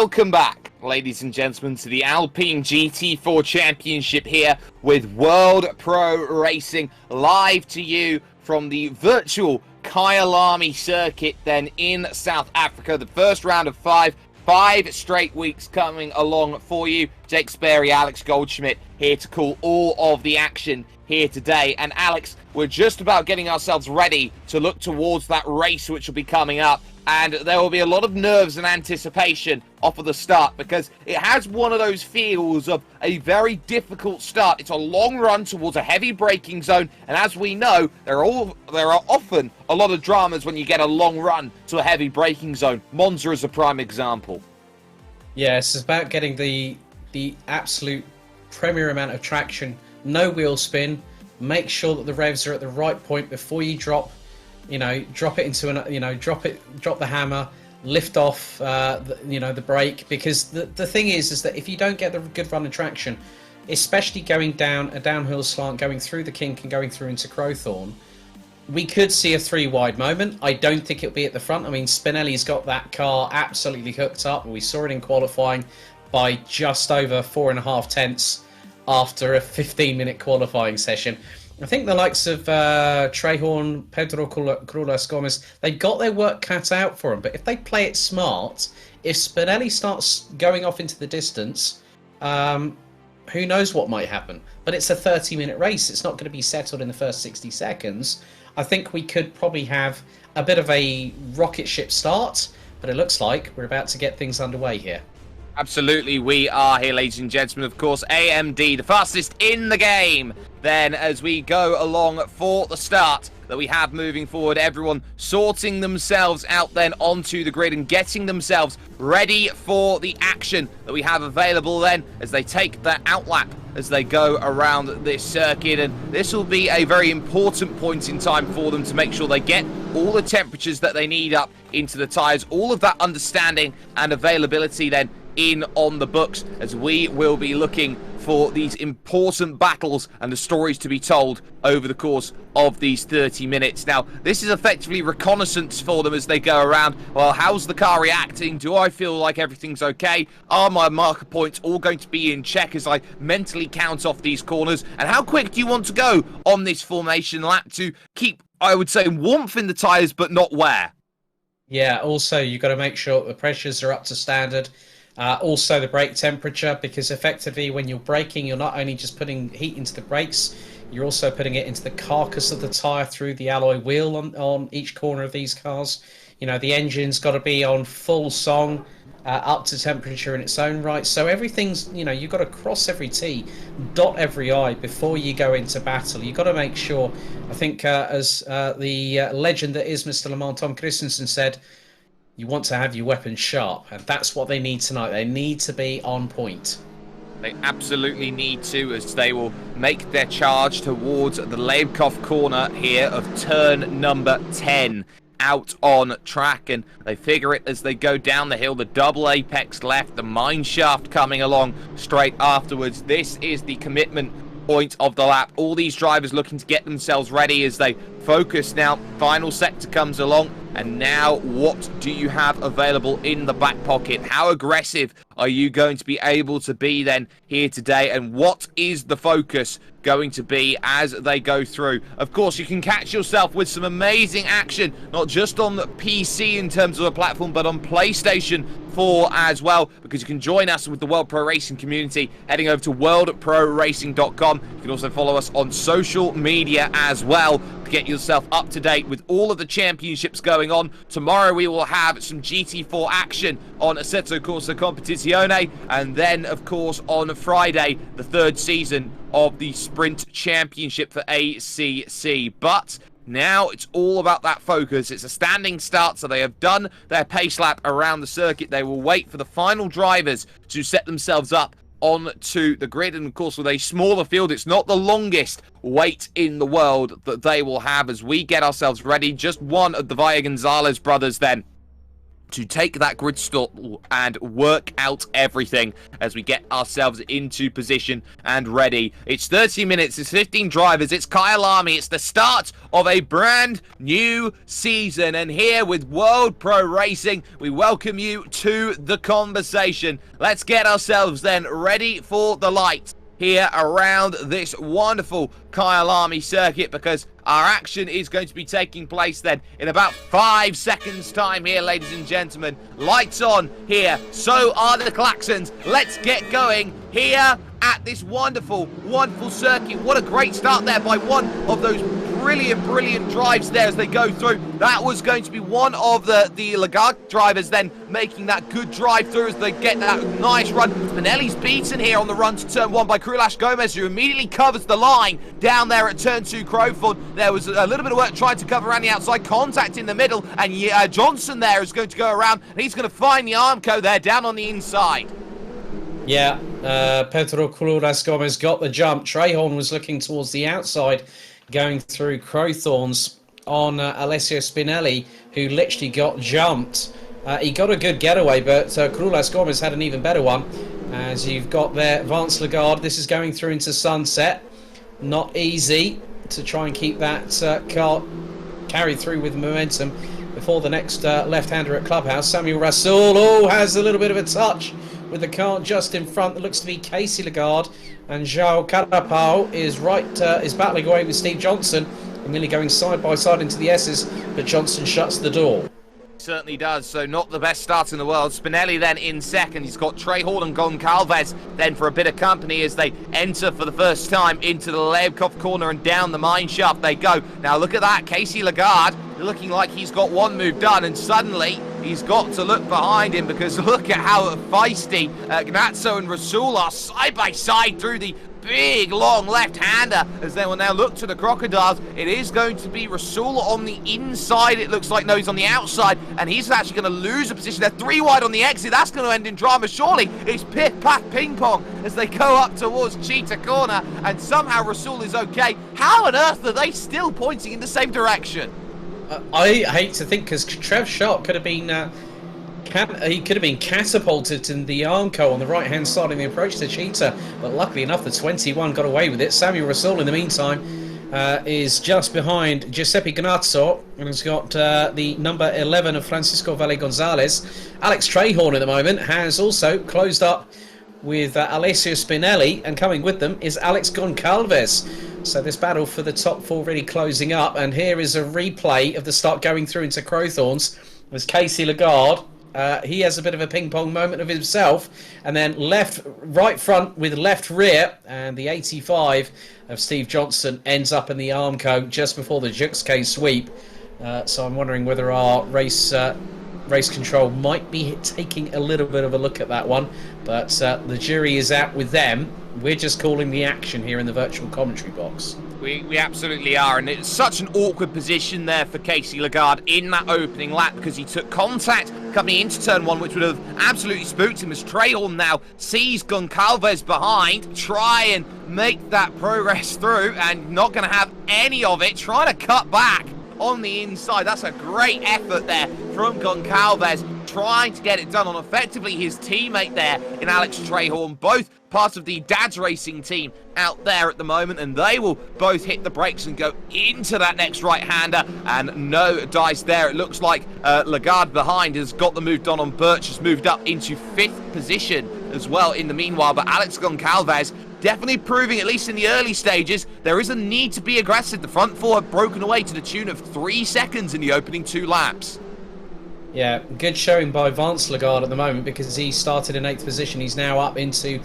welcome back, ladies and gentlemen, to the Alpine GT4 Championship here with World Pro Racing, live to you from the virtual Kyalami circuit then in South Africa. The first round of five straight weeks coming along for you. Jake Sperry, Alex Goldschmidt here to call all of the action here today. And Alex, we're just about getting ourselves ready to look towards that race which will be coming up. And there will be a lot of nerves and anticipation off of the start because it has one of those feels of a very difficult start. It's a long run towards a heavy braking zone, and as we know, there are often a lot of dramas when you get a long run to a heavy braking zone. Monza is a prime example. Yes, it's about getting the absolute premier amount of traction, no wheel spin, make sure that the revs are at the right point before you drop it into drop the hammer, lift off, the brake. Because the thing is that if you don't get the good run of traction, especially going down a downhill slant, going through the kink and going through into Crowthorne, we could see a 3-wide moment. I don't think it'll be at the front. I mean, Spinelli's got that car absolutely hooked up. We saw it in qualifying by just over 4.5 tenths after a 15-minute qualifying session. I think the likes of Trehorn, Pedro Crulas Gomez, they got their work cut out for them. But if they play it smart, if Spinelli starts going off into the distance, who knows what might happen. But it's a 30-minute race. It's not going to be settled in the first 60 seconds. I think we could probably have a bit of a rocket ship start, but it looks like we're about to get things underway here. Absolutely, we are here, ladies and gentlemen. Of course, AMD, the fastest in the game. Then, as we go along for the start that we have moving forward, everyone sorting themselves out then onto the grid and getting themselves ready for the action that we have available then as they take their outlap as they go around this circuit. And this will be a very important point in time for them to make sure they get all the temperatures that they need up into the tyres, all of that understanding and availability then in on the books, as we will be looking for these important battles and the stories to be told over the course of these 30 minutes. Now, this is effectively reconnaissance for them as they go around. Well, how's the car reacting? Do I feel like everything's okay? Are my marker points all going to be in check as I mentally count off these corners? And how quick do you want to go on this formation lap to keep, I would say, warmth in the tyres, but not wear? Yeah, also, you've got to make sure the pressures are up to standard. Also the brake temperature, because effectively when you're braking, you're not only just putting heat into the brakes, you're also putting it into the carcass of the tyre through the alloy wheel on each corner of these cars. You know, the engine's got to be on full song, up to temperature in its own right. So everything's, you've got to cross every T, dot every I before you go into battle. You've got to make sure, I think as the legend that is Mr. Le Mans, Tom Christensen, said, you want to have your weapons sharp, and that's what they need tonight. They need to be on point. They absolutely need to, as they will make their charge towards the Leibkoff corner here of turn number 10 out on track, and they figure it as they go down the hill. The double apex left, the mine shaft coming along straight afterwards. This is the commitment point of the lap. All these drivers looking to get themselves ready as they focus now. Final sector comes along, and now what do you have available in the back pocket? How aggressive are you going to be able to be then here today, and what is the focus going to be as they go through? Of course, you can catch yourself with some amazing action, not just on the PC in terms of a platform, but on PlayStation 4 as well, because you can join us with the World Pro Racing community heading over to worldproracing.com. You can also follow us on social media as well to get yourself up to date with all of the championships going on. Tomorrow we will have some GT4 action on Assetto Corsa Competizione, and then of course on Friday the third season of the Sprint Championship for ACC. But now it's all about that focus. It's a standing start, so they have done their pace lap around the circuit. They will wait for the final drivers to set themselves up onto the grid, and of course with a smaller field, it's not the longest wait in the world that they will have as we get ourselves ready. Just one of the Valle Gonzalez brothers then to take that grid stall and work out everything as we get ourselves into position and ready. It's 30 minutes, it's 15 drivers, it's Kyalami, it's the start of a brand new season. And here with World Pro Racing, we welcome you to the conversation. Let's get ourselves then ready for the lights here around this wonderful Kyalami circuit, because our action is going to be taking place then in about 5 seconds time here, ladies and gentlemen. Lights on here, so are the klaxons. Let's get going here at this wonderful circuit. What a great start there by one of those brilliant drives there as they go through. That was going to be one of the Lagarde drivers then making that good drive through as they get that nice run. Spinelli's beaten here on the run to turn 1 by Krulash Gomez, who immediately covers the line down there at turn 2 Crowthorne. There was a little bit of work trying to cover around the outside, contact in the middle, and Johnson there is going to go around, and he's going to find the Armco there down on the inside. Yeah, Pedro Crulash Gomez got the jump. Trehorn was looking towards the outside, going through Crowthorns on Alessio Spinelli, who literally got jumped. He got a good getaway, but Crulash Gomez had an even better one. As you've got there, Vance Lagarde. This is going through into sunset. Not easy to try and keep that car carried through with momentum before the next left-hander at Clubhouse. Samuel Rasoul has a little bit of a touch with the car just in front. That looks to be Casey Lagarde, and João Carapau is battling away with Steve Johnson, and nearly going side by side into the S's, but Johnson shuts the door. Certainly does, so not the best start in the world. Spinelli then in second. He's got Trehorn and Goncalves then for a bit of company as they enter for the first time into the Leibkoff corner, and down the mine shaft they go. Now look at that, Casey Lagarde looking like he's got one move done, and suddenly he's got to look behind him, because look at how feisty Gnazzo and Rasoul are side by side through the big long left-hander as they will now look to the Crocodiles. It is going to be Rasoul on the inside, it looks like. No, he's on the outside, and he's actually going to lose a position. They're 3 wide on the exit. That's going to end in drama. Surely it's pit-pat ping-pong as they go up towards Cheetah Corner, and somehow Rasoul is okay. How on earth are they still pointing in the same direction? I hate to think, because Trev Sharp could have been catapulted in the Armco on the right-hand side in the approach to Cheetah, but luckily enough, the 21 got away with it. Samuel Rasoul, in the meantime, is just behind Giuseppe Gnazzo, and has got the number 11 of Francisco Valle Gonzalez. Alex Trehorn at the moment has also closed up with Alessio Spinelli, and coming with them is Alex Goncalves. So this battle for the top 4 really closing up, and here is a replay of the start going through into Crowthorns. There's Casey Lagarde. He has a bit of a ping-pong moment of himself, and then right front with left rear, and the 85 of Steve Johnson ends up in the Armco just before the Jux K sweep. So I'm wondering whether our race control might be taking a little bit of a look at that one, but the jury is out with them. We're just calling the action here in the virtual commentary box. We absolutely are, and it's such an awkward position there for Casey Lagarde in that opening lap, because he took contact coming into turn 1, which would have absolutely spooked him, as Trehorn now sees Goncalves behind, try and make that progress through, and not going to have any of it, trying to cut back on the inside. That's a great effort there from Goncalves, trying to get it done on effectively his teammate there in Alex Trehorn, both part of the Dad's Racing team out there at the moment, and they will both hit the brakes and go into that next right-hander, and no dice there. It looks like Lagarde behind has got the move done on Birch, has moved up into 5th position as well in the meanwhile, but Alex Goncalves definitely proving, at least in the early stages, there is a need to be aggressive. The front 4 have broken away to the tune of 3 seconds in the opening 2 laps. Yeah, good showing by Vance Lagarde at the moment, because he started in 8th position. He's now up into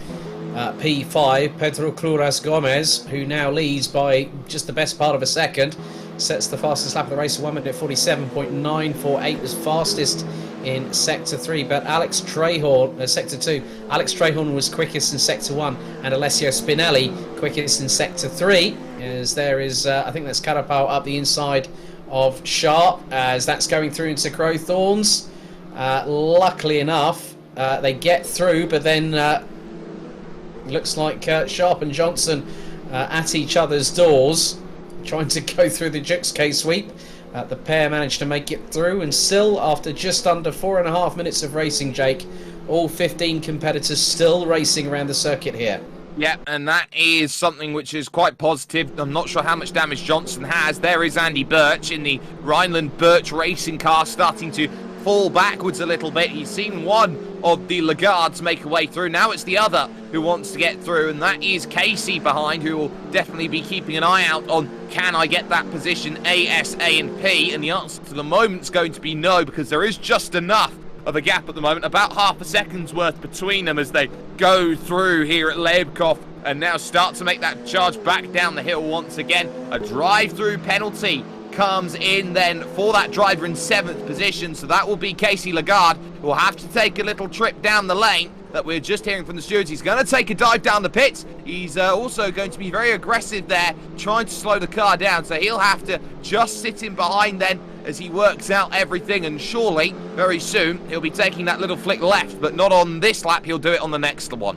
P5. Pedro Crulash Gomez, who now leads by just the best part of a second, sets the fastest lap of the race at 1 minute 47.948, was fastest in Sector 3, but Alex Trehorn, Sector 2, Alex Trehorn was quickest in Sector 1, and Alessio Spinelli quickest in Sector 3, as there is, I think that's Carapau up the inside of Sharp, as that's going through into Crowthorns. Luckily enough, they get through, but then looks like Sharp and Johnson at each other's doors, trying to go through the Jux K sweep. The pair managed to make it through, and still, after just under 4.5 minutes of racing, Jake, all 15 competitors still racing around the circuit here. Yeah, and that is something which is quite positive. I'm not sure how much damage Johnson has. There is Andy Birch in the Rhineland Birch racing car starting to fall backwards a little bit. He's seen one of the Lagardes make a way through. Now it's the other who wants to get through, and that is Casey behind, who will definitely be keeping an eye out on, can I get that position A, S, A, and P? And the answer to the moment is going to be no, because there is just enough of a gap at the moment, about half a second's worth between them as they go through here at Leibkoff and now start to make that charge back down the hill once again. A drive-through penalty comes in then for that driver in 7th position, so that will be Casey Lagarde, who will have to take a little trip down the lane that we're just hearing from the stewards. He's going to take a dive down the pits. He's also going to be very aggressive there, trying to slow the car down, so he'll have to just sit in behind then as he works out everything, and surely very soon he'll be taking that little flick left, but not on this lap. He'll do it on the next one.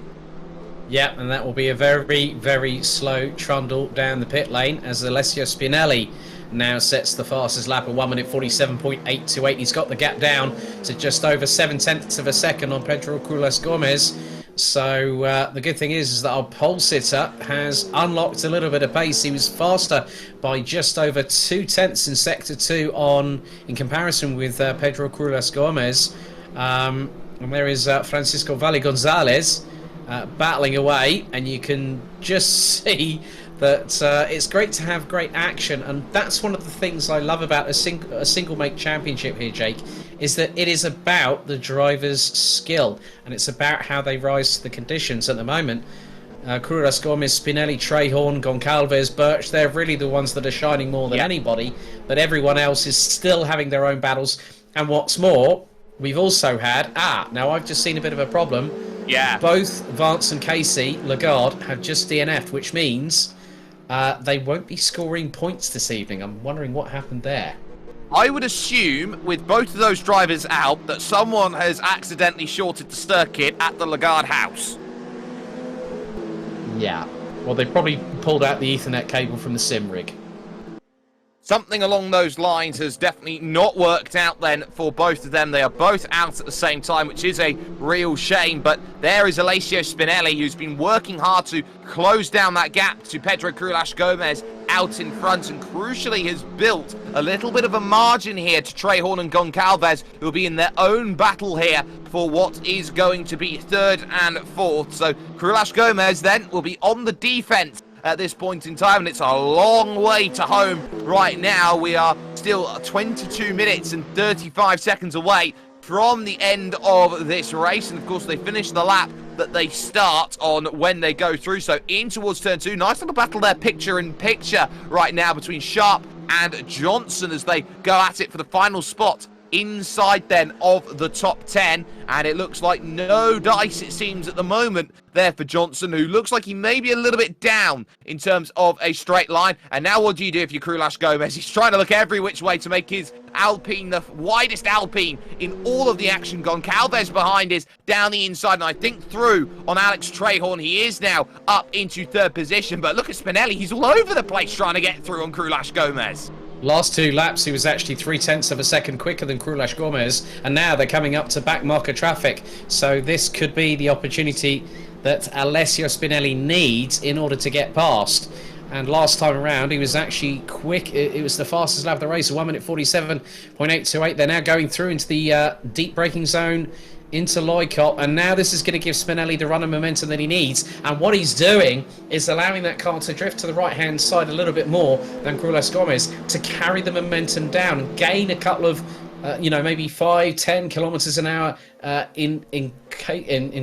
Yeah, and that will be a very, very slow trundle down the pit lane as Alessio Spinelli now sets the fastest lap of 1 minute 47.828. He's got the gap down to just over 0.7 of a second on Pedro Culas Gomez. So the good thing is that our pole sitter has unlocked a little bit of pace. He was faster by just over 0.2 in sector 2 in comparison with Pedro Culas Gomez. And there is Francisco Valle Gonzalez battling away, and you can just see that it's great to have great action, and that's one of the things I love about a single make championship here, Jake, is that it is about the driver's skill, and it's about how they rise to the conditions. At the moment, Curas Gomez, Spinelli, Trehorn, Goncalves, Birch, they're really the ones that are shining more than anybody, but everyone else is still having their own battles. And what's more, we've also had, now I've just seen a bit of a problem. Yeah. Both Vance and Casey Lagarde have just DNF'd, which means they won't be scoring points this evening. I'm wondering what happened there. I would assume, with both of those drivers out, that someone has accidentally shorted the circuit at the Lagarde house. Yeah. Well, they probably pulled out the Ethernet cable from the sim rig. Something along those lines has definitely not worked out then for both of them. They are both out at the same time, which is a real shame. But there is Alessio Spinelli, who's been working hard to close down that gap to Pedro Culas Gomez out in front, and crucially has built a little bit of a margin here to Trehorn and Goncalves, who will be in their own battle here for what is going to be 3rd and 4th. So Culas Gomez then will be on the defense at this point in time, and it's a long way to home right now. We are still 22 minutes and 35 seconds away from the end of this race, and of course they finish the lap that they start on when they go through. So in towards turn 2, nice little battle there, picture in picture right now between Sharp and Johnson as they go at it for the final spot inside then of the top 10, and it looks like no dice, it seems, at the moment there for Johnson, who looks like he may be a little bit down in terms of a straight line. And now what do you do if you're Culas Gomez? He's trying to look every which way to make his Alpine the widest Alpine in all of the action. Goncalves behind is down the inside, and I think through on Alex Trehorn. He is now up into 3rd position, but look at Spinelli, he's all over the place trying to get through on Culas Gomez. Last 2 laps, he was actually 0.3 of a second quicker than Culas Gomez, and now they're coming up to back marker traffic. So this could be the opportunity that Alessio Spinelli needs in order to get past. And last time around, he was actually quick. It was the fastest lap of the race, 1 minute 47.828. They're now going through into the deep braking zone into Loicott, and now this is going to give Spinelli the run of momentum that he needs. And what he's doing is allowing that car to drift to the right-hand side a little bit more than Culas Gomez to carry the momentum down and gain a couple of, maybe 5-10 kilometers an hour in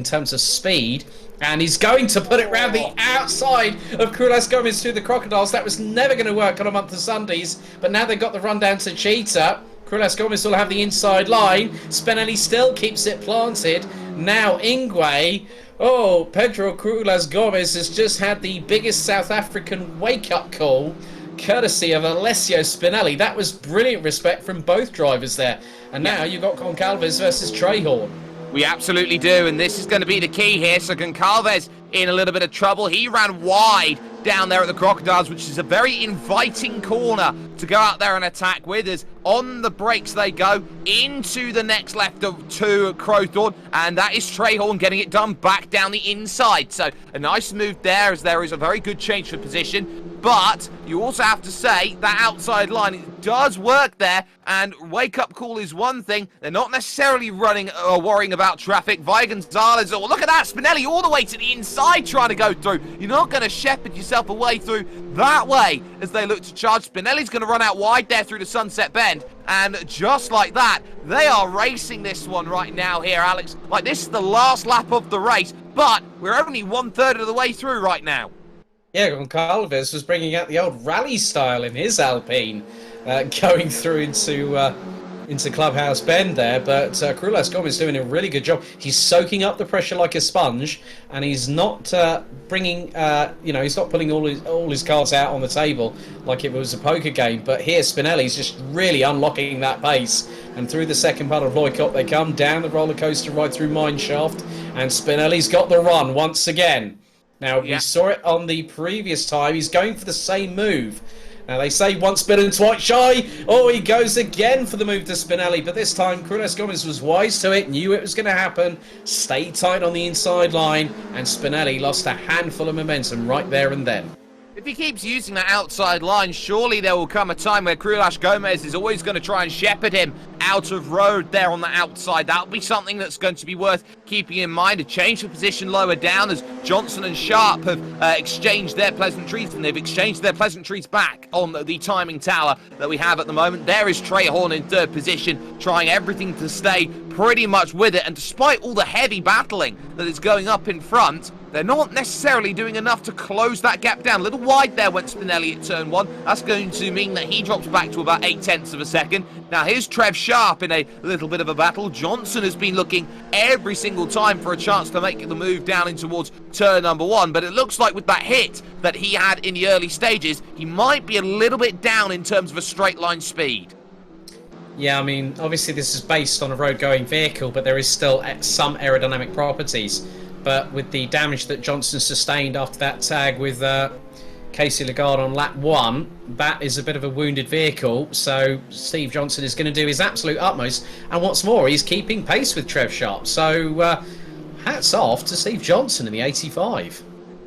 terms of speed. And he's going to put it round the outside of Culas Gomez through the Crocodiles. That was never going to work on a month of Sundays, but now they've got the run down to Cheetah. Culas Gomez will have the inside line. Spinelli still keeps it planted. Now Ingwe. Oh, Pedro Culas Gomez has just had the biggest South African wake-up call, courtesy of Alessio Spinelli. That was brilliant respect from both drivers there. And now you've got Goncalves versus Trehorn. We absolutely do, and this is going to be the key here. So Goncalves in a little bit of trouble. He ran wide down there at the Crocodiles, which is a very inviting corner to go out there and attack with. As on the brakes they go into the next left of to Crowthorne, and that is Trehorn getting it done back down the inside. So a nice move there, as there is a very good change for position. But you also have to say that outside line, it does work there, and wake-up call is one thing. They're not necessarily running or worrying about traffic. Vi Gonzalez, oh, look at that, Spinelli all the way to the inside trying to go through. You're not going to shepherd yourself away through that way as they look to charge. Spinelli's going to run out wide there through the Sunset Bend, and just like that, they are racing this one right now here, Alex. Like, this is the last lap of the race, but we're only 1/3 of the way through right now. Yeah, Goncalves was bringing out the old rally style in his Alpine, going through into Clubhouse Bend there, but Krulas Gomez doing a really good job. He's soaking up the pressure like a sponge, and he's not bringing, he's not putting all his cards out on the table like it was a poker game. But here, Spinelli's just really unlocking that pace, and through the second part of Loicop, they come down the roller coaster right through Mineshaft, and Spinelli's got the run once again. Now, we saw it on the previous time. He's going for the same move. Now, they say once bitten, twice shy. Oh, he goes again for the move to Spinelli. But this time, Krules Gomez was wise to it, knew it was going to happen, stayed tight on the inside line, and Spinelli lost a handful of momentum right there and then. If he keeps using that outside line, surely there will come a time where Krulas Gomez is always going to try and shepherd him out of road there on the outside. That'll be something that's going to be worth keeping in mind. A change of position lower down as Johnson and Sharp have exchanged their pleasantries, and they've exchanged their pleasantries back on the timing tower that we have at the moment. There is Trehorn in third position, trying everything to stay pretty much with it, and despite all the heavy battling that is going up in front, they're not necessarily doing enough to close that gap down. A little wide there went Spinelli at turn one. That's going to mean that he drops back to about 0.8 of a second. Now here's Trev Sharp in a little bit of a battle. Johnson has been looking every single time for a chance to make the move down in towards turn number one, but it looks like with that hit that he had in the early stages, he might be a little bit down in terms of a straight line speed. Yeah, I mean, obviously this is based on a road-going vehicle, but there is still some aerodynamic properties. But with the damage that Johnson sustained after that tag with Casey Lagarde on lap 1, that is a bit of a wounded vehicle, so Steve Johnson is going to do his absolute utmost, and what's more, he's keeping pace with Trev Sharp, so hats off to Steve Johnson in the 85.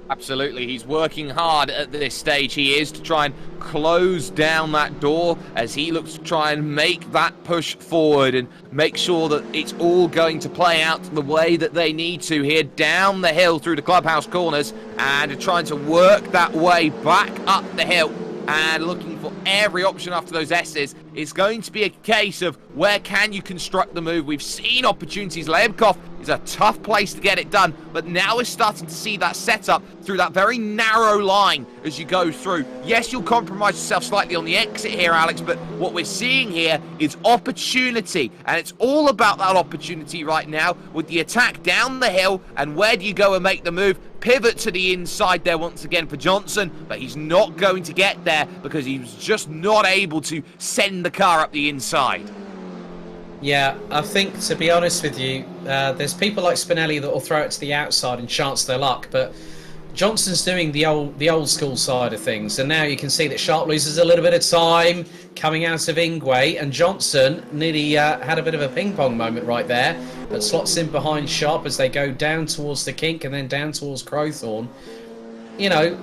Absolutely, he's working hard at this stage, he is, to try and close down that door as he looks to try and make that push forward and make sure that it's all going to play out the way that they need to here down the hill through the clubhouse corners, and trying to work that way back up the hill and looking for every option after those S's. It's going to be a case of where can you construct the move. We've seen opportunities. Lebkov is a tough place to get it done, but now we're starting to see that setup through that very narrow line as you go through. Yes, you'll compromise yourself slightly on the exit here, Alex, but what we're seeing here is opportunity, and it's all about that opportunity right now with the attack down the hill, and where do you go and make the move? Pivot to the inside there once again for Johnson, but he's not going to get there because he was just not able to send the car up the inside. Yeah, I think, to be honest with you, there's people like Spinelli that will throw it to the outside and chance their luck, but Johnson's doing the old school side of things, and now you can see that Sharp loses a little bit of time coming out of Ingwe, and Johnson nearly had a bit of a ping-pong moment right there, but slots in behind Sharp as they go down towards the kink and then down towards Crowthorne. You know,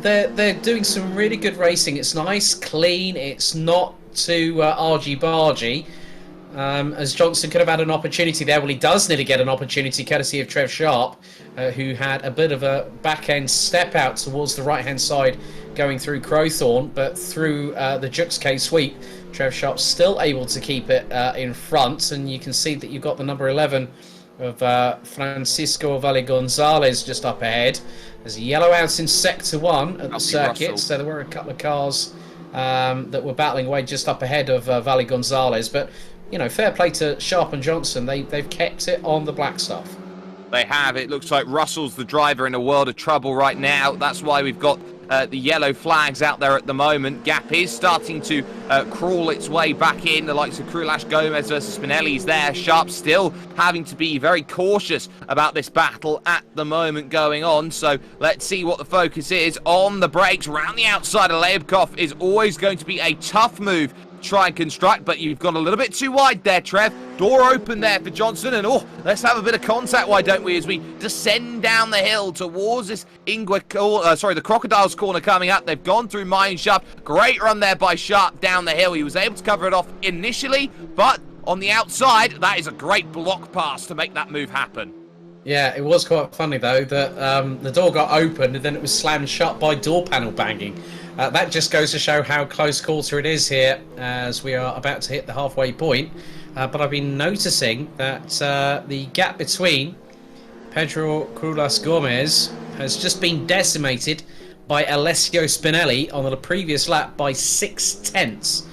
they're doing some really good racing. It's nice, clean, it's not too argy-bargy. As Johnson could have had an opportunity there. Well, he does nearly get an opportunity courtesy of Trev Sharp, who had a bit of a back-end step out towards the right-hand side going through Crowthorne, but through the Jux K sweep, Trev Sharp's still able to keep it in front, and you can see that you've got the number 11 of Francisco Valle Gonzalez just up ahead. There's a yellow out in Sector 1 at the circuit, Russell. So there were a couple of cars that were battling away just up ahead of Valle Gonzalez, but you know, fair play to Sharp and Johnson. They've kept it on the black stuff. they have. It looks like Russell's the driver in a world of trouble right now. That's why we've got the yellow flags out there at the moment. Gap is starting to crawl its way back in. The likes of Krulash Gomez versus Spinelli's there. Sharp still having to be very cautious about this battle at the moment going on. So let's see what the focus is on the brakes. Round the outside of Leibkoff is always going to be a tough move to try and construct, but you've gone a little bit too wide there, Trev. Door open there for Johnson, and let's have a bit of contact, why don't we, as we descend down the hill towards this the Crocodile's corner coming up. They've gone through Mine Shaft. Great run there by Sharp down the hill. He was able to cover it off initially, but on the outside, that is a great block pass to make that move happen. Yeah, it was quite funny, though, that the door got opened and then it was slammed shut by door panel banging. That just goes to show how close quarter it is here, as we are about to hit the halfway point. But I've been noticing that the gap between Pedro Krulas Gomez has just been decimated by Alessio Spinelli on the previous lap by 6/10.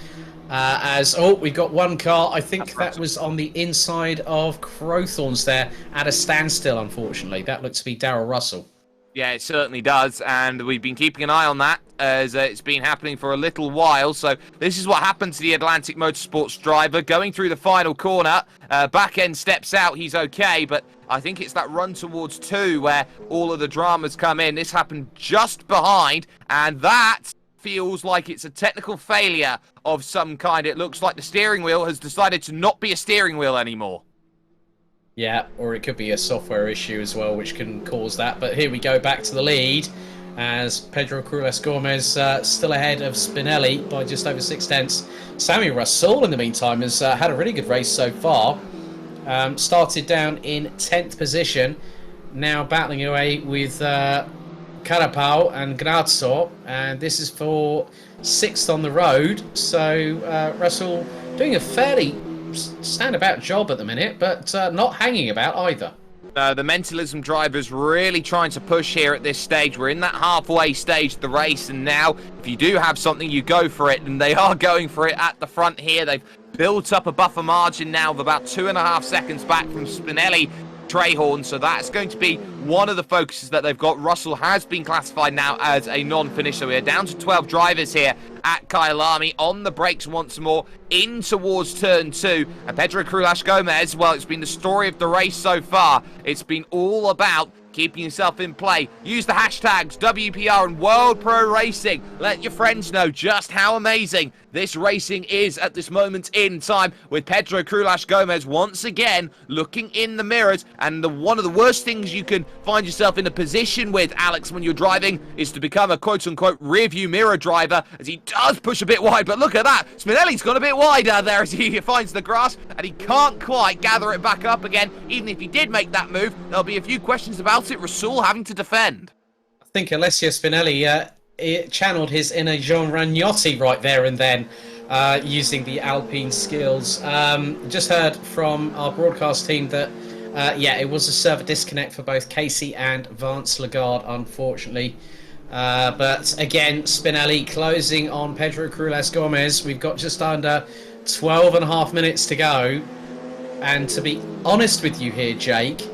We've got one car. I think that was on the inside of Crowthorns there at a standstill, unfortunately. That looks to be Darrell Russell. Yeah, it certainly does, and we've been keeping an eye on that as it's been happening for a little while. So this is what happened to the Atlantic Motorsports driver going through the final corner. Back end steps out, he's okay, but I think it's that run towards 2 where all of the dramas come in. This happened just behind, and that feels like it's a technical failure of some kind. It looks like the steering wheel has decided to not be a steering wheel anymore. Yeah, or it could be a software issue as well, which can cause that. But here we go back to the lead, as Pedro Krulas Gomez still ahead of Spinelli by just over 6/10. Sammy Russell, in the meantime, has had a really good race so far. Started down in 10th position, now battling away with Carapau and Grazzo, and this is for 6th on the road. So Russell doing a fairly stand-about job at the minute, but not hanging about either. The Mentalism driver's really trying to push here at this stage. We're in that halfway stage of the race, and now if you do have something, you go for it, and they are going for it at the front here. They've built up a buffer margin now of about 2.5 seconds back from Spinelli Trehorn, so that's going to be one of the focuses that they've got. Russell has been classified now as a non-finisher. We're down to 12 drivers here at Kyalami. On the brakes once more, in towards turn 2. And Pedro Krulas Gomez, well, it's been the story of the race so far. It's been all about keeping yourself in play. Use the hashtags WPR and World Pro Racing. Let your friends know just how amazing this racing is at this moment in time, with Pedro Krulas Gomez once again looking in the mirrors. And one of the worst things you can find yourself in a position with, Alex, when you're driving, is to become a quote-unquote rear-view mirror driver, as he does push a bit wide. But look at that, Spinelli's gone a bit wider there as he finds the grass, and he can't quite gather it back up again. Even if he did make that move, there'll be a few questions about it. Rasul having to defend. I think Alessio Spinelli channeled his inner Jean Ragnotti right there and then, using the Alpine skills. Just heard from our broadcast team that it was a server disconnect for both Casey and Vance Lagarde, unfortunately. But again, Spinelli closing on Pedro Krulas Gomez. We've got just under 12.5 minutes to go. And to be honest with you here, Jake,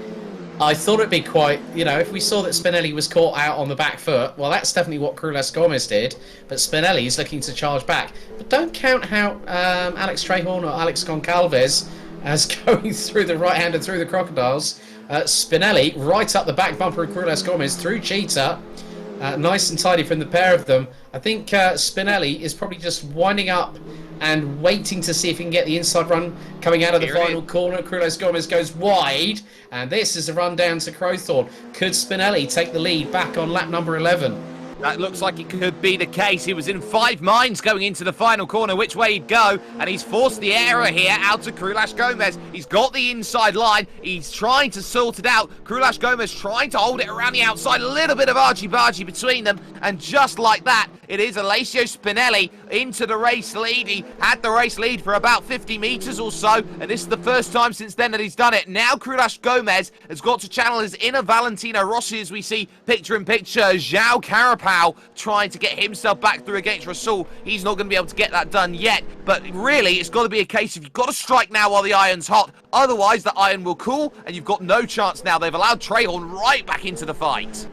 I thought it'd be quite, if we saw that Spinelli was caught out on the back foot, well, that's definitely what Krulas Gomez did, but Spinelli's looking to charge back. But don't count out Alex Trehorn or Alex Goncalves as going through the right hand and through the Crocodiles. Spinelli right up the back bumper of Krulas Gomez through Cheetah. Nice and tidy from the pair of them. I think Spinelli is probably just winding up and waiting to see if he can get the inside run coming out of the final corner. Krulas Gomez goes wide, and this is a run down to Crowthorne. Could Spinelli take the lead back on lap number 11? That looks like it could be the case. He was in 5 minds going into the final corner, which way he'd go, and he's forced the error here out to Krulas Gomez. He's got the inside line. He's trying to sort it out. Krulas Gomez trying to hold it around the outside. A little bit of argy-bargy between them, and just like that, it is Alessio Spinelli into the race lead. He had the race lead for about 50 metres or so, and this is the first time since then that he's done it. Now Krulas Gomez has got to channel his inner Valentino Rossi as we see picture-in-picture João Carapau Pau trying to get himself back through against Rasul. He's not going to be able to get that done yet, but really it's got to be a case of you've got to strike now while the iron's hot, otherwise the iron will cool and you've got no chance now. They've allowed Trayhorn right back into the fight.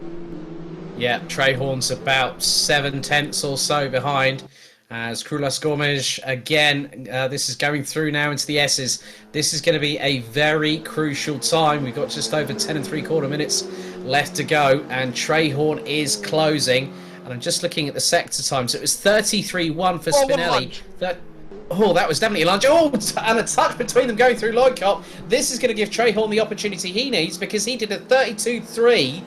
Yeah, Trayhorn's about 7/10 or so behind. As Krulas Gomes, again, this is going through now into the S's. This is going to be a very crucial time. We've got just over 10 3/4 minutes left to go, and Trayhorn is closing. And I'm just looking at the sector time. So it was 33-1 for Spinelli. That was definitely a lunge. Oh, and a touch between them going through Loikop. This is going to give Trayhorn the opportunity he needs, because he did a 32-3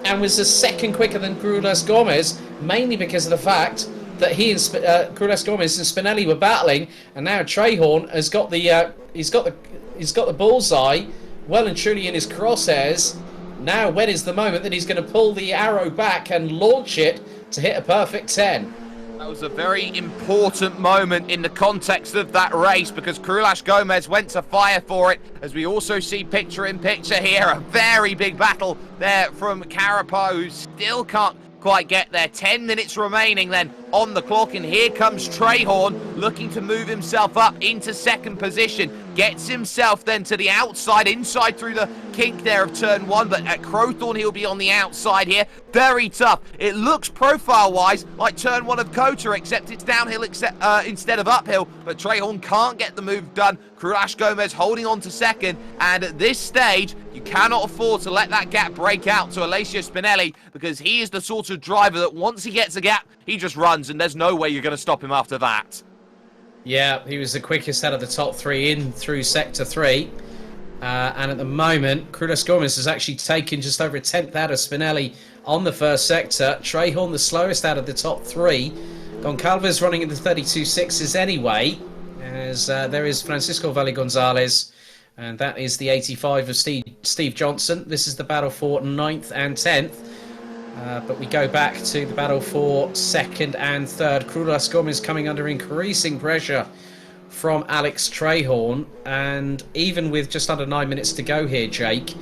and was a second quicker than Krulas Gomes, mainly because of the fact that he and Krulas Gomes and Spinelli were battling, and now Trayhorn has got the he's got the bullseye well and truly in his crosshairs. Now, when is the moment that he's going to pull the arrow back and launch it to hit a perfect 10? That was a very important moment in the context of that race, because Krulas Gomes went to fire for it, as we also see picture-in-picture here, a very big battle there from Carapo, who still can't quite get there. 10 minutes remaining then on the clock, and here comes Trayhorn looking to move himself up into second position. Gets himself then to the outside, inside through the kink there of turn 1, but at Crowthorne he'll be on the outside here. Very tough. It looks profile-wise like turn 1 of Kota, except it's downhill instead of uphill, but Trayhorn can't get the move done. Krulas Gomes holding on to second, and at this stage you cannot afford to let that gap break out to Alessio Spinelli, because he is the sort of driver that once he gets a gap, he just runs, and there's no way you're going to stop him after that. Yeah, he was the quickest out of the top 3 in through Sector 3. And at the moment, Krulas Gomes has actually taken just over a 10th out of Spinelli on the first sector. Trayhorn the slowest out of the top 3. Goncalves running in the 32.6s anyway, as there is Francisco Valle Gonzalez, and that is the 85 of Steve Johnson. This is the battle for 9th and 10th. But we go back to the battle for 2nd and 3rd. Krulas Gomes coming under increasing pressure from Alex Trayhorn, and even with just under 9 minutes to go here, Jake,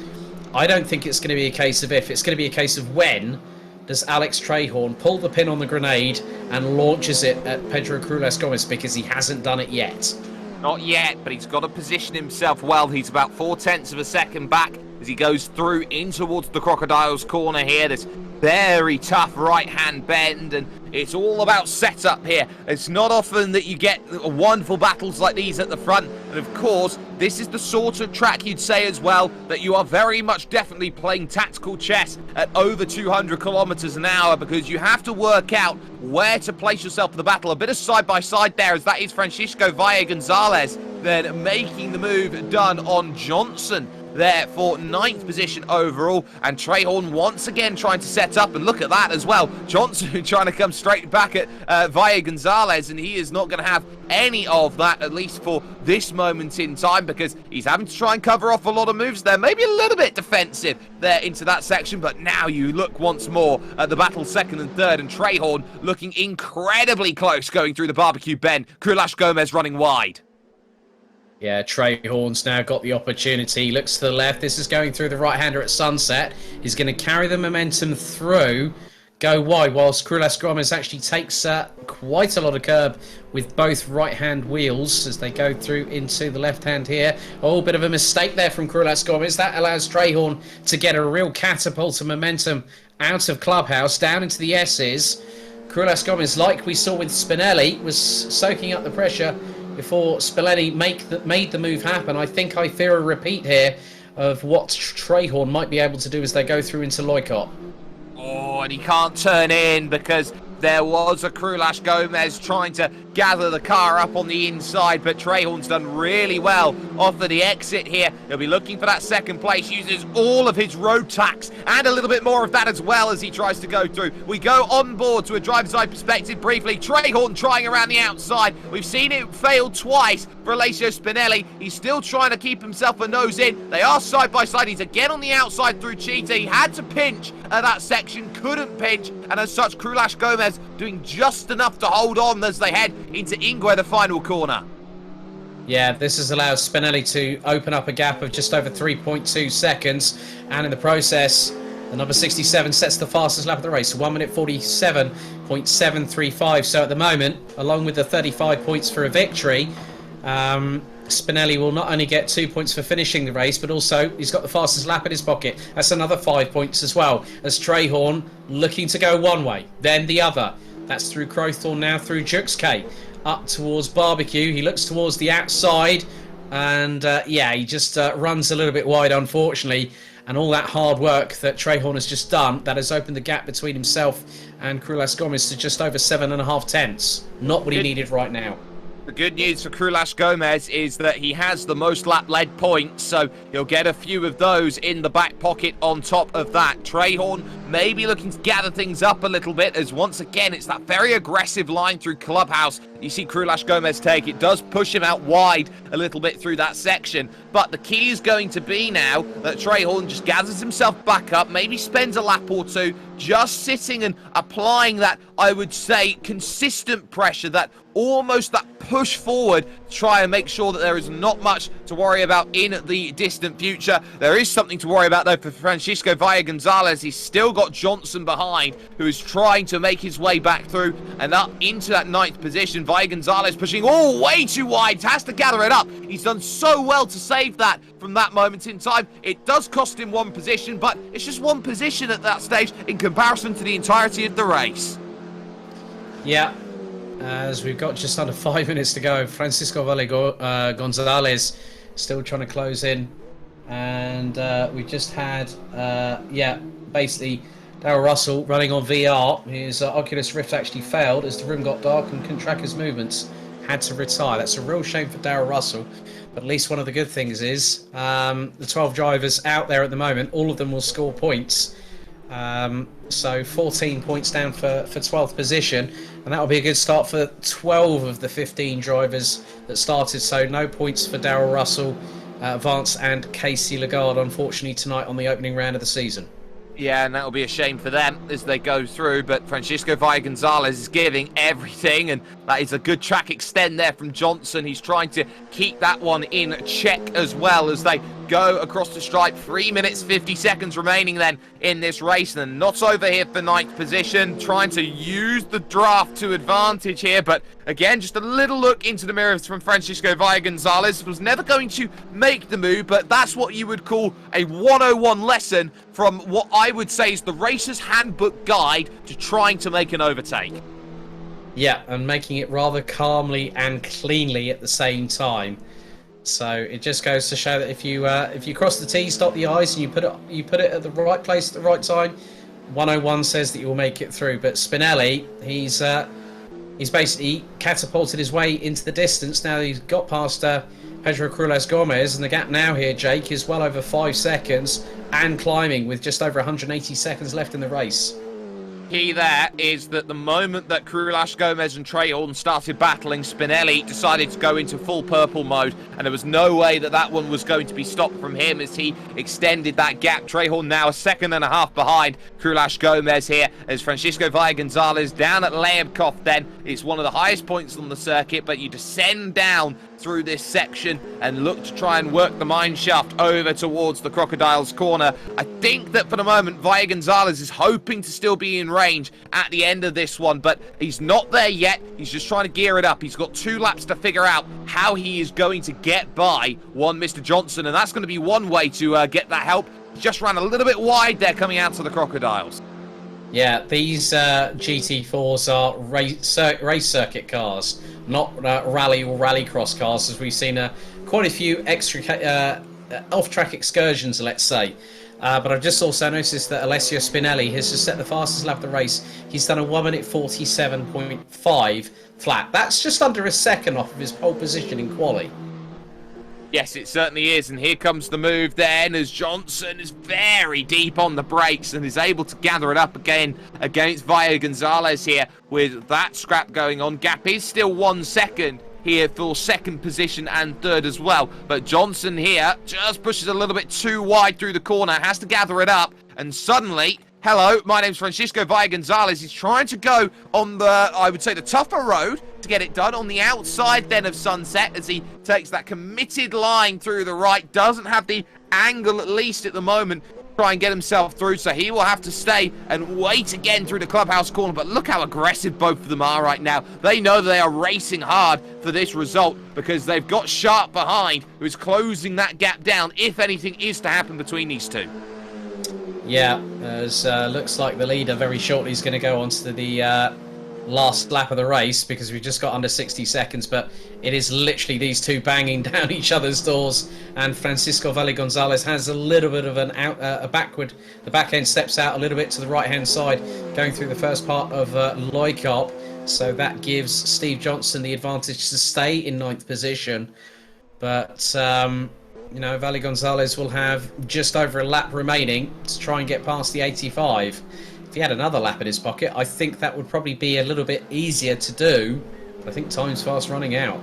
I don't think it's going to be a case of if, it's going to be a case of when does Alex Trayhorn pull the pin on the grenade and launches it at Pedro Krulas Gomes, because he hasn't done it yet. Not yet, but he's got to position himself well. He's about 0.4 of a second back as he goes through in towards the Crocodile's corner here. This very tough right-hand bend, and it's all about setup here. It's not often that you get wonderful battles like these at the front, and of course, this is the sort of track you'd say as well that you are very much definitely playing tactical chess at over 200 kilometers an hour, because you have to work out where to place yourself for the battle. A bit of side-by-side there, as that is Francisco Valle Gonzalez then making the move done on Johnson there for 9th position overall, and Trayhorn once again trying to set up, and look at that as well. Johnson trying to come straight back at Valle Gonzalez, and he is not going to have any of that, at least for this moment in time, because he's having to try and cover off a lot of moves there, maybe a little bit defensive there into that section. But now you look once more at the battle 2nd and 3rd, and Trayhorn looking incredibly close going through the barbecue bend. Krulas Gomes running wide. Yeah, Trayhorn's now got the opportunity. Looks to the left. This is going through the right-hander at Sunset. He's going to carry the momentum through, go wide, whilst Krulas Gomes actually takes quite a lot of curb with both right-hand wheels as they go through into the left hand here. Oh, bit of a mistake there from Krulas Gomes. That allows Trayhorn to get a real catapult of momentum out of Clubhouse, down into the S's. Krulas Gomes, like we saw with Spinelli, was soaking up the pressure before Spinelli made the move happen. I think I fear a repeat here of what Trayhorn might be able to do as they go through into Loikop. Oh, and he can't turn in because there was a Krulas Gomes trying to gather the car up on the inside, but Trayhorn's done really well off of the exit here. He'll be looking for that second place, uses all of his road tax and a little bit more of that as well as he tries to go through. We go on board to a driver's side perspective briefly. Trayhorn trying around the outside. We've seen it fail twice for Alessio Spinelli. He's still trying to keep himself a nose in. They are side by side. He's again on the outside through Cheetah. He had to pinch at that section, couldn't pinch, and as such Krulas Gomes doing just enough to hold on as they head into Ingwe, the final corner. Yeah, this has allowed Spinelli to open up a gap of just over 3.2 seconds, and in the process, The number 67 sets the fastest lap of the race, 1 minute 47.735. So at the moment, along with the 35 points for a victory, Spinelli will not only get 2 points for finishing the race, but also he's got the fastest lap in his pocket. That's another 5 points as well, as Trahorn looking to go one way, then the other. That's through Crowthorne now, through Juxkay, up towards Barbecue. He looks towards the outside, and yeah, he just runs a little bit wide, unfortunately. And all that hard work that Trahorn has just done, that has opened the gap between himself and Krulas Gomez to just over 7.5 tenths. Not what he needed right now. The good news for Krulas Gomez is that he has the most lap-led points, so he'll get a few of those in the back pocket on top of that. Trahorn may be looking to gather things up a little bit, as once again, it's that very aggressive line through Clubhouse you see Krulas Gomez take. It does push him out wide a little bit through that section, but the key is going to be now that Trahorn just gathers himself back up, maybe spends a lap or two just sitting and applying that, I would say, consistent pressure, that almost that push forward to try and make sure that there is not much to worry about in the distant future. There is something to worry about though for Francisco Valle-Gonzalez. He's still got Johnson behind, who is trying to make his way back through and up into that 9th position. Valle-Gonzalez pushing all way too wide, has to gather it up. He's done so well to save that from that moment in time. It does cost him 1 position, but it's just 1 position at that stage in comparison to the entirety of the race. Yeah, as we've got just under 5 minutes to go, Francisco Valle-Gonzalez still trying to close in, and we just had, yeah, basically Darrell Russell running on VR. His Oculus Rift actually failed as the room got dark and couldn't track his movements. Had to retire. That's a real shame for Darrell Russell, but at least one of the good things is the 12 drivers out there at the moment, all of them will score points. So 14 points down for 12th position, and that will be a good start for 12 of the 15 drivers that started. So no points for Darrell Russell, Vance and Casey Lagarde, unfortunately, tonight on the opening round of the season. Yeah, and that'll be a shame for them as they go through, but Francisco Valle-Gonzalez is giving everything, and that is a good track extend there from Johnson. He's trying to keep that one in check as well as they go across the stripe. 3 minutes 50 seconds remaining then in this race, and not over here for 9th position, trying to use the draft to advantage here, but again, just a little look into the mirrors from Francisco Valle-Gonzalez. Was never going to make the move, but that's what you would call a 101 lesson from what I would say is the racer's handbook guide to trying to make an overtake. Yeah, and making it rather calmly and cleanly at the same time. So it just goes to show that if you cross the T's, dot the I's, and you put it at the right place at the right time, 101 says that you will make it through. But Spinelli, he's basically catapulted his way into the distance. Now he's got past Pedro Krulas Gomez, and the gap now here, Jake, is well over 5 seconds and climbing with just over 180 seconds left in the race. Key there is that the moment that Krulas Gomez and Trahorn started battling, Spinelli decided to go into full purple mode, and there was no way that that one was going to be stopped from him as he extended that gap. Trahorn now a 1.5 seconds behind Krulas Gomez here as Francisco Valle-Gonzalez down at Leibkoff. Then it's one of the highest points on the circuit, but you descend down through this section and look to try and work the mine shaft over towards the Crocodile's corner. I think that for the moment Valle-Gonzalez is hoping to still be in range at the end of this one, but he's not there yet. He's just trying to gear it up. He's got 2 laps to figure out how he is going to get by one Mr. Johnson, and that's going to be one way to get that help. Just ran a little bit wide there coming out to the Crocodiles. Yeah, these GT4s are race circuit cars, not rally or rallycross cars, as we've seen quite a few extra off-track excursions, let's say. But I've just also noticed that Alessio Spinelli has just set the fastest lap of the race. He's done a 1 minute 47.5 flat. That's just under a second off of his pole position in quali. Yes, it certainly is, and here comes the move then as Johnson is very deep on the brakes and is able to gather it up again against Valle-Gonzalez here with that scrap going on. Gap is still 1 second here for 2nd position and 3rd as well, but Johnson here just pushes a little bit too wide through the corner, has to gather it up, and suddenly, hello, my name's Francisco Valle-Gonzalez. He's trying to go on the, I would say, the tougher road to get it done on the outside then of Sunset as he takes that committed line through the right, doesn't have the angle at least at the moment try and get himself through, so he will have to stay and wait again through the clubhouse corner. But look how aggressive both of them are right now. They know they are racing hard for this result because they've got Sharp behind, who's closing that gap down if anything is to happen between these two. Yeah, as looks like the leader very shortly is going to go on to the last lap of the race, because we've just got under 60 seconds, but it is literally these two banging down each other's doors, and Francisco Valle Gonzalez has a little bit of an backward, the back end steps out a little bit to the right hand side going through the first part of Loikop, so that gives Steve Johnson the advantage to stay in 9th position, but you know, Valle Gonzalez will have just over a lap remaining to try and get past the 85. If he had another lap in his pocket, I think that would probably be a little bit easier to do. But I think time's fast running out.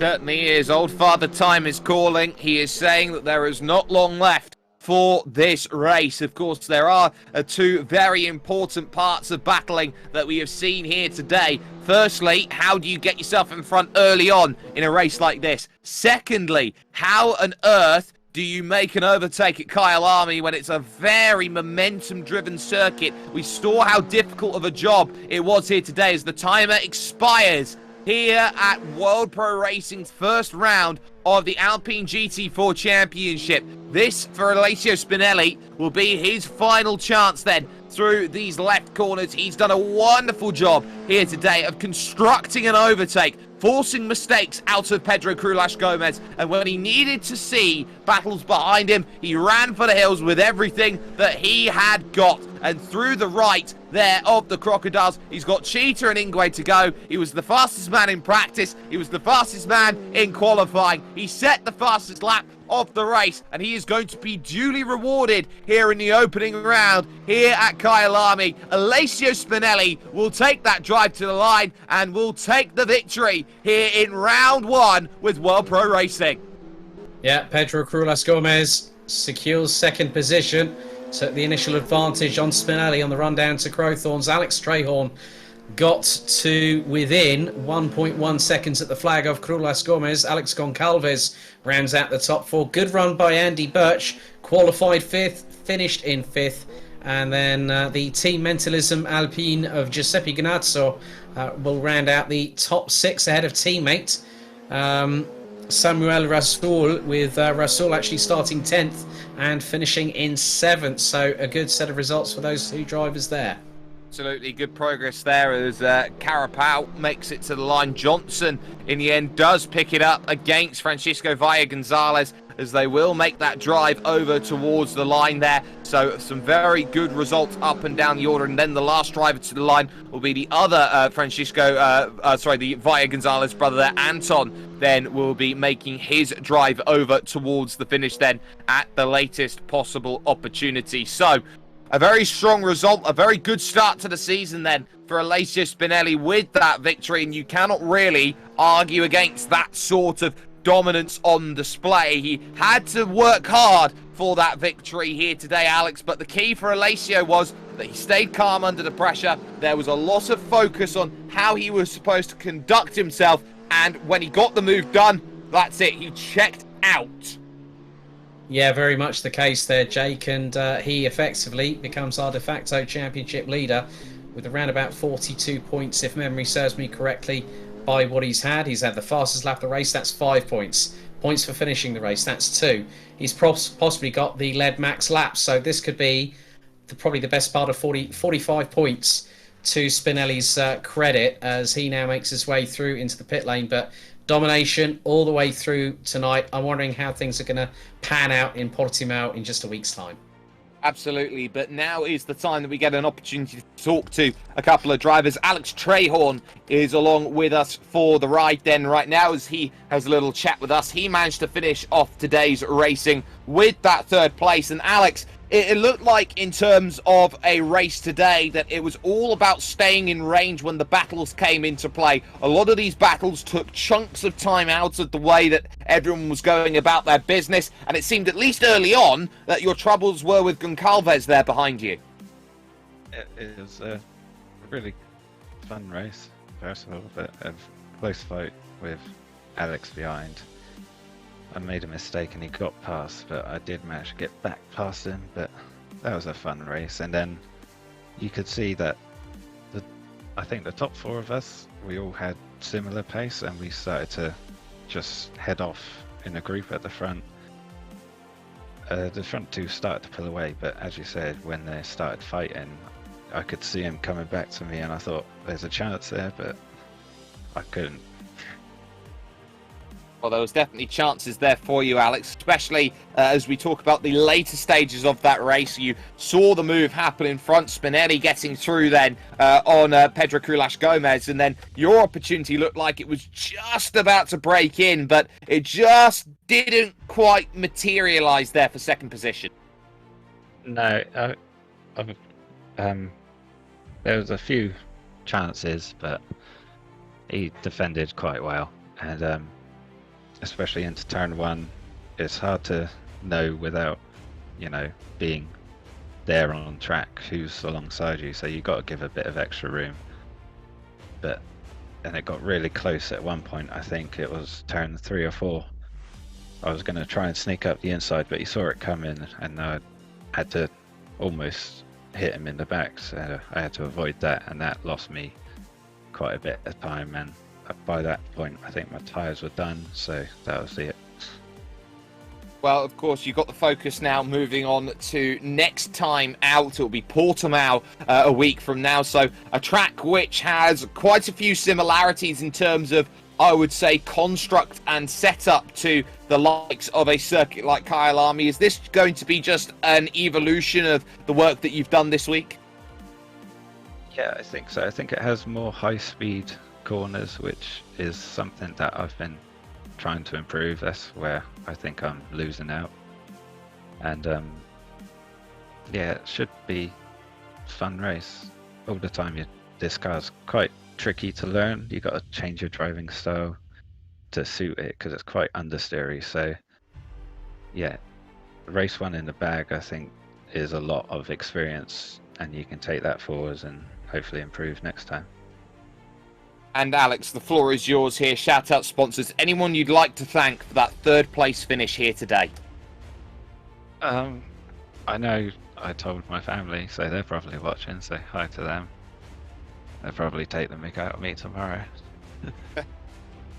Certainly is. Old Father Time is calling. He is saying that there is not long left for this race. Of course, there are two very important parts of battling that we have seen here today. Firstly, how do you get yourself in front early on in a race like this? Secondly, how on earth do you make an overtake at Kyalami when it's a very momentum-driven circuit? We saw how difficult of a job it was here today as the timer expires here at World Pro Racing's first round of the Alpine GT4 Championship. This, for Alessio Spinelli, will be his final chance then through these left corners. He's done a wonderful job here today of constructing an overtake, forcing mistakes out of Pedro Crulas Gomez, and when he needed to see battles behind him, he ran for the hills with everything that he had got. And through the right there of the Crocodiles, he's got Cheetah and Ingwe to go. He was the fastest man in practice. He was the fastest man in qualifying. He set the fastest lap of the race, and he is going to be duly rewarded here in the opening round here at Kyalami. Alessio Spinelli will take that drive to the line and will take the victory here in round 1 with World Pro Racing. Yeah, Pedro Crulas Gomez secures 2nd position, took the initial advantage on Spinelli on the run down to Crowthorns. Alex Strayhorn got to within 1.1 seconds at the flag of Crulas Gomez. Alex Goncalves rounds out the top 4. Good run by Andy Birch, qualified 5th, finished in 5th. And then the Team Mentalism Alpine of Giuseppe Ganazzo will round out the top 6 ahead of teammate Samuel Rasul, with Rasul actually starting 10th and finishing in 7th. So a good set of results for those two drivers there. Absolutely good progress there as Carapau makes it to the line. Johnson, in the end, does pick it up against Francisco Valle Gonzalez as they will make that drive over towards the line there. So some very good results up and down the order. And then the last driver to the line will be the other the Valle Gonzalez brother there, Anton, then will be making his drive over towards the finish then at the latest possible opportunity. So a very strong result, a very good start to the season then for Alessio Spinelli with that victory, and you cannot really argue against that sort of dominance on display. He had to work hard for that victory here today, Alex, but the key for Alessio was that he stayed calm under the pressure. There was a lot of focus on how he was supposed to conduct himself, and when he got the move done, that's it, he checked out. Yeah, very much the case there, Jake, and he effectively becomes our de facto championship leader with around about 42 points, if memory serves me correctly, by what he's had. He's had the fastest lap of the race, that's 5 points. Points for finishing the race, that's 2. He's possibly got the lead max laps, so this could be probably the best part of 45 points to Spinelli's credit as he now makes his way through into the pit lane. But domination all the way through tonight. I'm wondering how things are going to pan out in Portimao in just a week's time. Absolutely, but now is the time that we get an opportunity to talk to a couple of drivers. Alex Strayhorn is along with us for the ride then right now as he has a little chat with us. He managed to finish off today's racing with that 3rd place. And Alex, it looked like in terms of a race today that it was all about staying in range when the battles came into play. A lot of these battles took chunks of time out of the way that everyone was going about their business, and it seemed at least early on that your troubles were with Goncalves there behind you. It was a really fun race, first of all, but a close fight with Alex behind. I made a mistake and he got past, but I did manage to get back past him, but was a fun race, and then you could see that I think the top four of us, we all had similar pace, and we started to just head off in a group at the front. The front two started to pull away, but as you said, when they started fighting, I could see him coming back to me, and I thought there's a chance there, but I couldn't. Well, there was definitely chances there for you, Alex, especially as we talk about the later stages of that race. You saw the move happen in front, Spinelli getting through then on Pedro Culash Gomez, and then your opportunity looked like it was just about to break in, but it just didn't quite materialise there for second position. No, there was a few chances, but he defended quite well, and especially into turn one, it's hard to know without, being there on track who's alongside you, so you got to give a bit of extra room. And it got really close at one point. I think it was turn 3 or 4. I was going to try and sneak up the inside, but he saw it coming, and I had to almost hit him in the back, so I had to avoid that, and that lost me quite a bit of time, and by that point I think my tyres were done, so that was it. Well, of course, you've got the focus now moving on to next time out. It'll be Portimao a week from now, so a track which has quite a few similarities in terms of, I would say, construct and setup to the likes of a circuit like Kyalami. Is this going to be just an evolution of the work that you've done this week? Yeah, I think so. I think it has more high-speed corners, which is something that I've been trying to improve. That's where I think I'm losing out. And yeah, it should be a fun race. All the time, this car's quite tricky to learn. You got to change your driving style to suit it because it's quite understeery. So yeah, race one in the bag, I think, is a lot of experience, and you can take that forwards and hopefully improve next time. And Alex, the floor is yours here. Shout out sponsors. Anyone you'd like to thank for that third place finish here today? I know I told my family, so they're probably watching, so hi to them. They'll probably take the mick out of me tomorrow.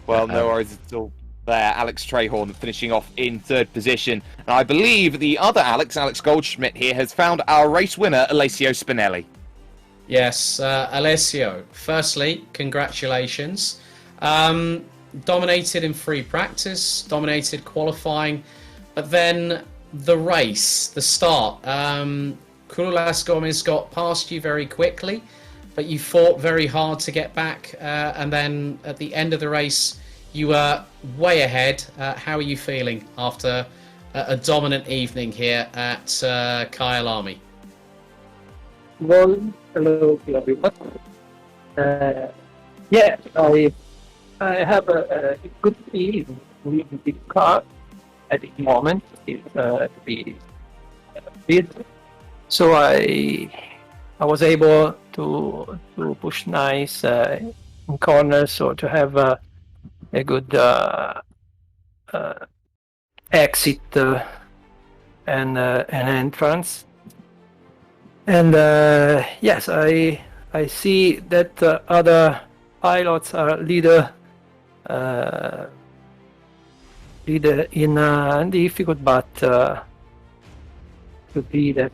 Well, no worries at all there. Alex Trehorn finishing off in third position. And I believe the other Alex Goldschmidt here, has found our race winner, Alessio Spinelli. Yes, Alessio, firstly, congratulations. Dominated in free practice, dominated qualifying, but then the race, the start. Curulas Gomez got past you very quickly, but you fought very hard to get back, and then at the end of the race, you were way ahead. How are you feeling after a dominant evening here at Kyalami? Well, hello to everyone. Yeah, I have a good feeling with this car at this moment. It's the speed, so I was able to push nice in corners, or to have a good exit and an entrance. And yes, I see that other pilots are leader in difficult, but could be that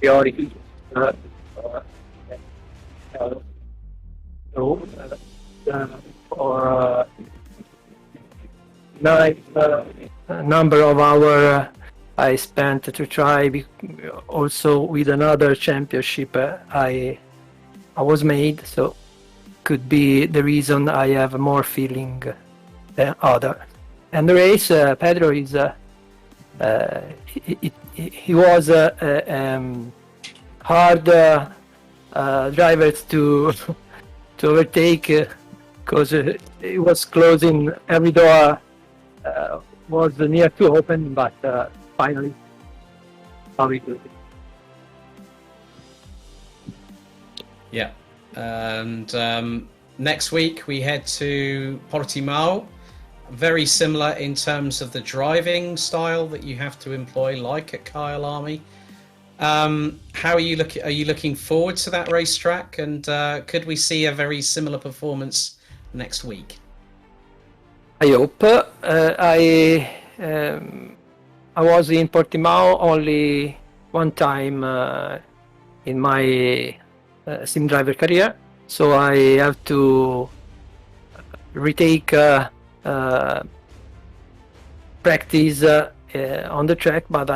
priority or nice number of hours I spent to try. Also with another championship I was made, so could be the reason I have more feeling than other. And the race, Pedro is he was hard drivers to overtake, because it was closing every door. Was near to open, but finally, probably good. Yeah, and next week we head to Portimao. very similar in terms of the driving style that you have to employ, like at Kyalami. How are you looking? Are you looking forward to that racetrack? And could we see a very similar performance next week? I hope. I was in Portimao only one time in my sim driver career, so I have to retake practice on the track. But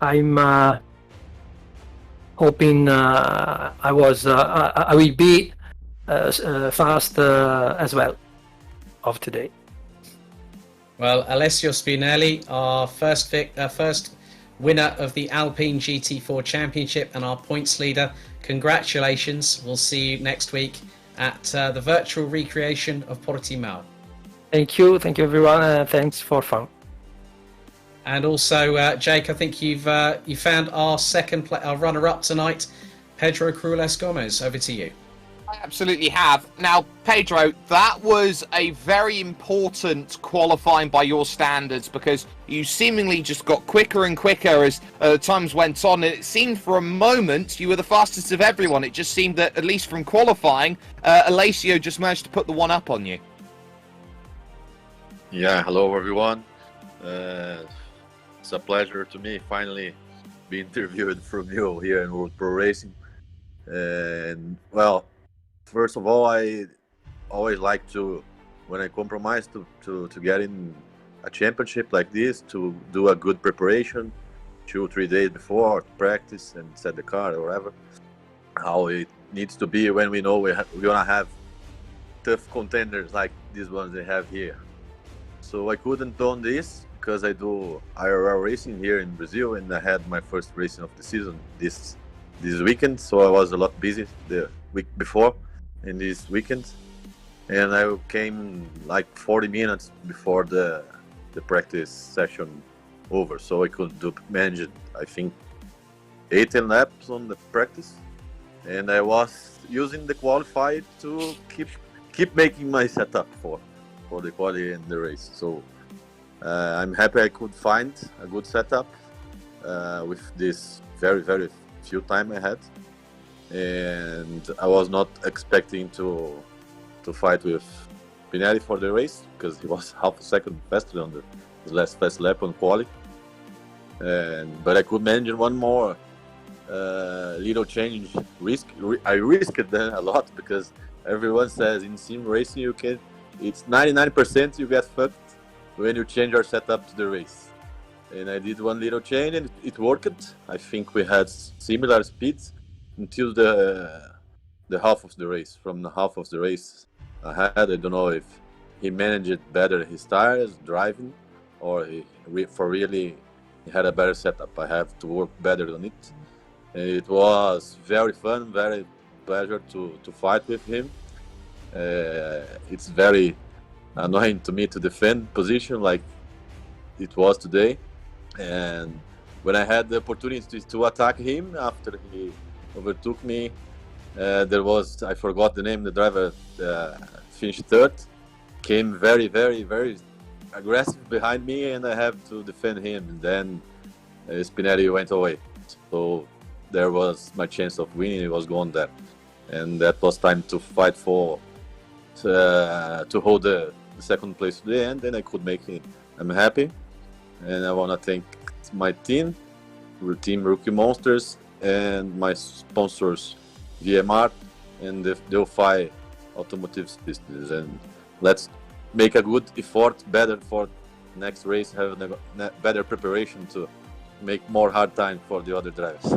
I'm hoping I will be fast as well of today. Well, Alessio Spinelli, our first winner of the Alpine GT4 Championship and our points leader, congratulations. We'll see you next week at the virtual recreation of Portimao. Thank you everyone, and thanks for fun. And also, Jake, I think you found our our runner-up tonight, Pedro Crules Gomez. Over to you. I absolutely have. Now, Pedro, that was a very important qualifying by your standards, because you seemingly just got quicker and quicker as times went on, and it seemed for a moment you were the fastest of everyone. It just seemed that, at least from qualifying, Alessio just managed to put the one up on you. Yeah, hello everyone. It's a pleasure to me finally be interviewed from you here in World Pro Racing. And well, first of all, I always like to, when I compromise to get in a championship like this, to do a good preparation 2-3 days before, practice and set the car or whatever. How it needs to be when we know we're gonna have tough contenders like these ones they have here. So I couldn't do this because I do IRL racing here in Brazil, and I had my first racing of the season this weekend, so I was a lot busy the week before in this weekend, and I came like 40 minutes before the practice session over, so I could manage I think 18 laps on the practice, and I was using the qualifier to keep making my setup for the quali and the race. So I'm happy I could find a good setup with this very, very few time I had, and I was not expecting to fight with Spinelli for the race, because he was half a second faster on his last fast lap on quali, but I could manage one more little change. I risked it then a lot, because everyone says in sim racing it's 99% you get fucked when you change your setup to the race. And I did one little change and it worked. I think we had similar speeds until the half of the race. From the half of the race ahead, I don't know if he managed better his tires, driving, or he had a better setup. I have to work better on it. And it was very fun, very pleasure to fight with him. It's very annoying to me to defend position like it was today, and when I had the opportunity to attack him after he overtook me, I forgot the name, the driver finished third, came very, very, very aggressive behind me, and I have to defend him, and then Spinelli went away, so there was my chance of winning. It was gone there, and that was time to fight to hold the second place to the end, and I could make it. I'm happy, and I want to thank my team Rookie Monsters, and my sponsors VMR and the Delphi Automotive Systems, and let's make a good effort, better for next race, have a better preparation to make more hard time for the other drivers.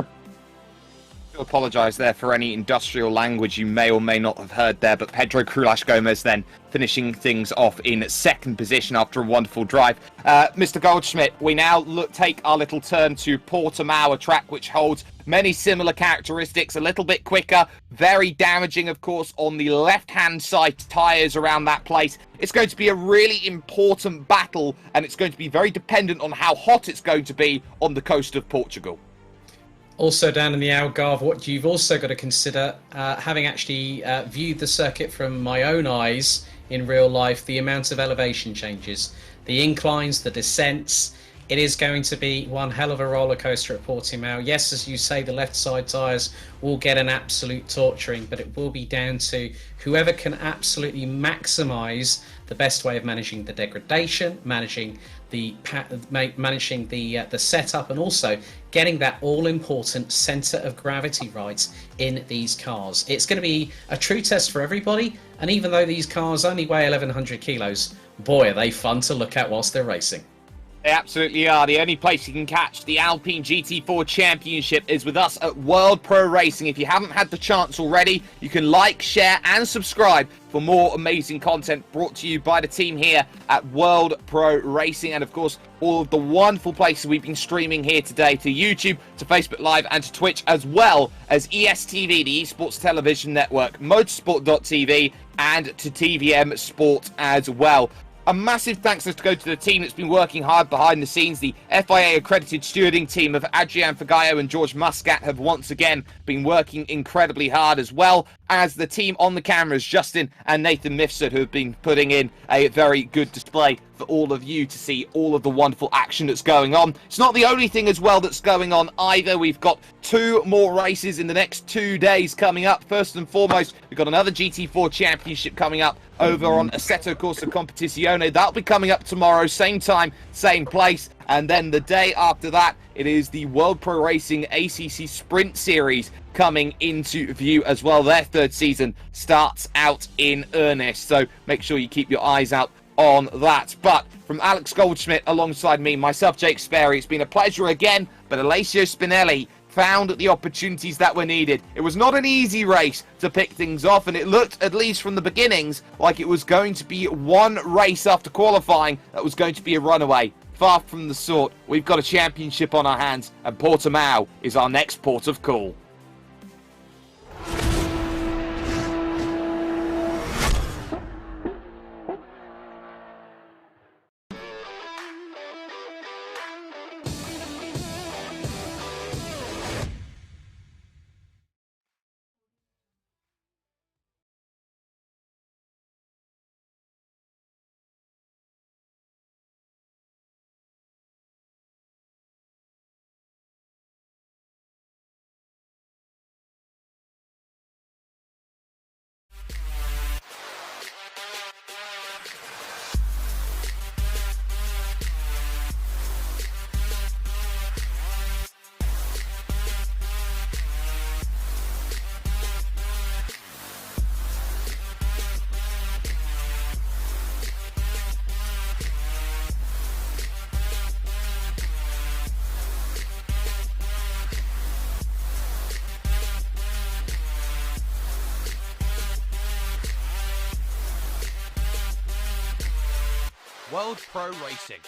I apologise there for any industrial language you may or may not have heard there, but Pedro Crules Gomez then finishing things off in second position after a wonderful drive. Mr. Goldschmidt, we now take our little turn to Portimao, a track which holds many similar characteristics, a little bit quicker, very damaging, of course, on the left-hand side tyres around that place. It's going to be a really important battle, and it's going to be very dependent on how hot it's going to be on the coast of Portugal. Also down in the Algarve, what you've also got to consider, having actually viewed the circuit from my own eyes, in real life, the amount of elevation changes, the inclines, the descents. It is going to be one hell of a roller coaster at Portimao. Yes, as you say, the left side tyres will get an absolute torturing, but it will be down to whoever can absolutely maximise the best way of managing the degradation, managing the setup, and also getting that all-important centre of gravity right in these cars. It's going to be a true test for everybody, and even though these cars only weigh 1,100 kilos, boy, are they fun to look at whilst they're racing. They absolutely are. The only place you can catch the Alpine GT4 Championship is with us at World Pro Racing. If you haven't had the chance already, you can like, share and subscribe for more amazing content brought to you by the team here at World Pro Racing. And of course, all of the wonderful places we've been streaming here today, to YouTube, to Facebook Live and to Twitch, as well as ESTV, the Esports Television Network, Motorsport.tv and to TVM Sport as well. A massive thanks to go to the team that's been working hard behind the scenes. The FIA accredited stewarding team of Adrian Fagayo and George Muscat have once again been working incredibly hard, as well as the team on the cameras, Justin and Nathan Mifsud, who have been putting in a very good display for all of you to see all of the wonderful action that's going on. It's not the only thing as well that's going on either. We've got 2 more races in the next 2 days coming up. First and foremost, we've got another GT4 Championship coming up over on Assetto Corsa Competizione. That'll be coming up tomorrow, same time, same place. And then the day after that, it is the World Pro Racing ACC Sprint Series coming into view as well. Their 3rd season starts out in earnest, so make sure you keep your eyes out on that. But from Alex Goldschmidt alongside me, myself, Jake Sperry, it's been a pleasure again, but Alessio Spinelli found the opportunities that were needed. It was not an easy race to pick things off, and it looked, at least from the beginnings, like it was going to be one race after qualifying that was going to be a runaway. Far from the sort. We've got a championship on our hands, and Portimao is our next port of call. World Pro Racing,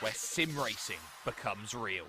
where sim racing becomes real.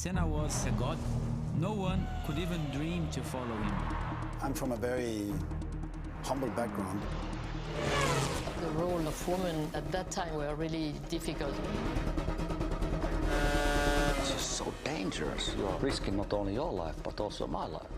Senna was a god. No one could even dream to follow him. I'm from a very humble background. The role of women at that time were really difficult. This is so dangerous. You are risking not only your life, but also my life.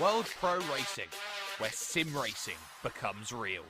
World Pro Racing, where sim racing becomes real.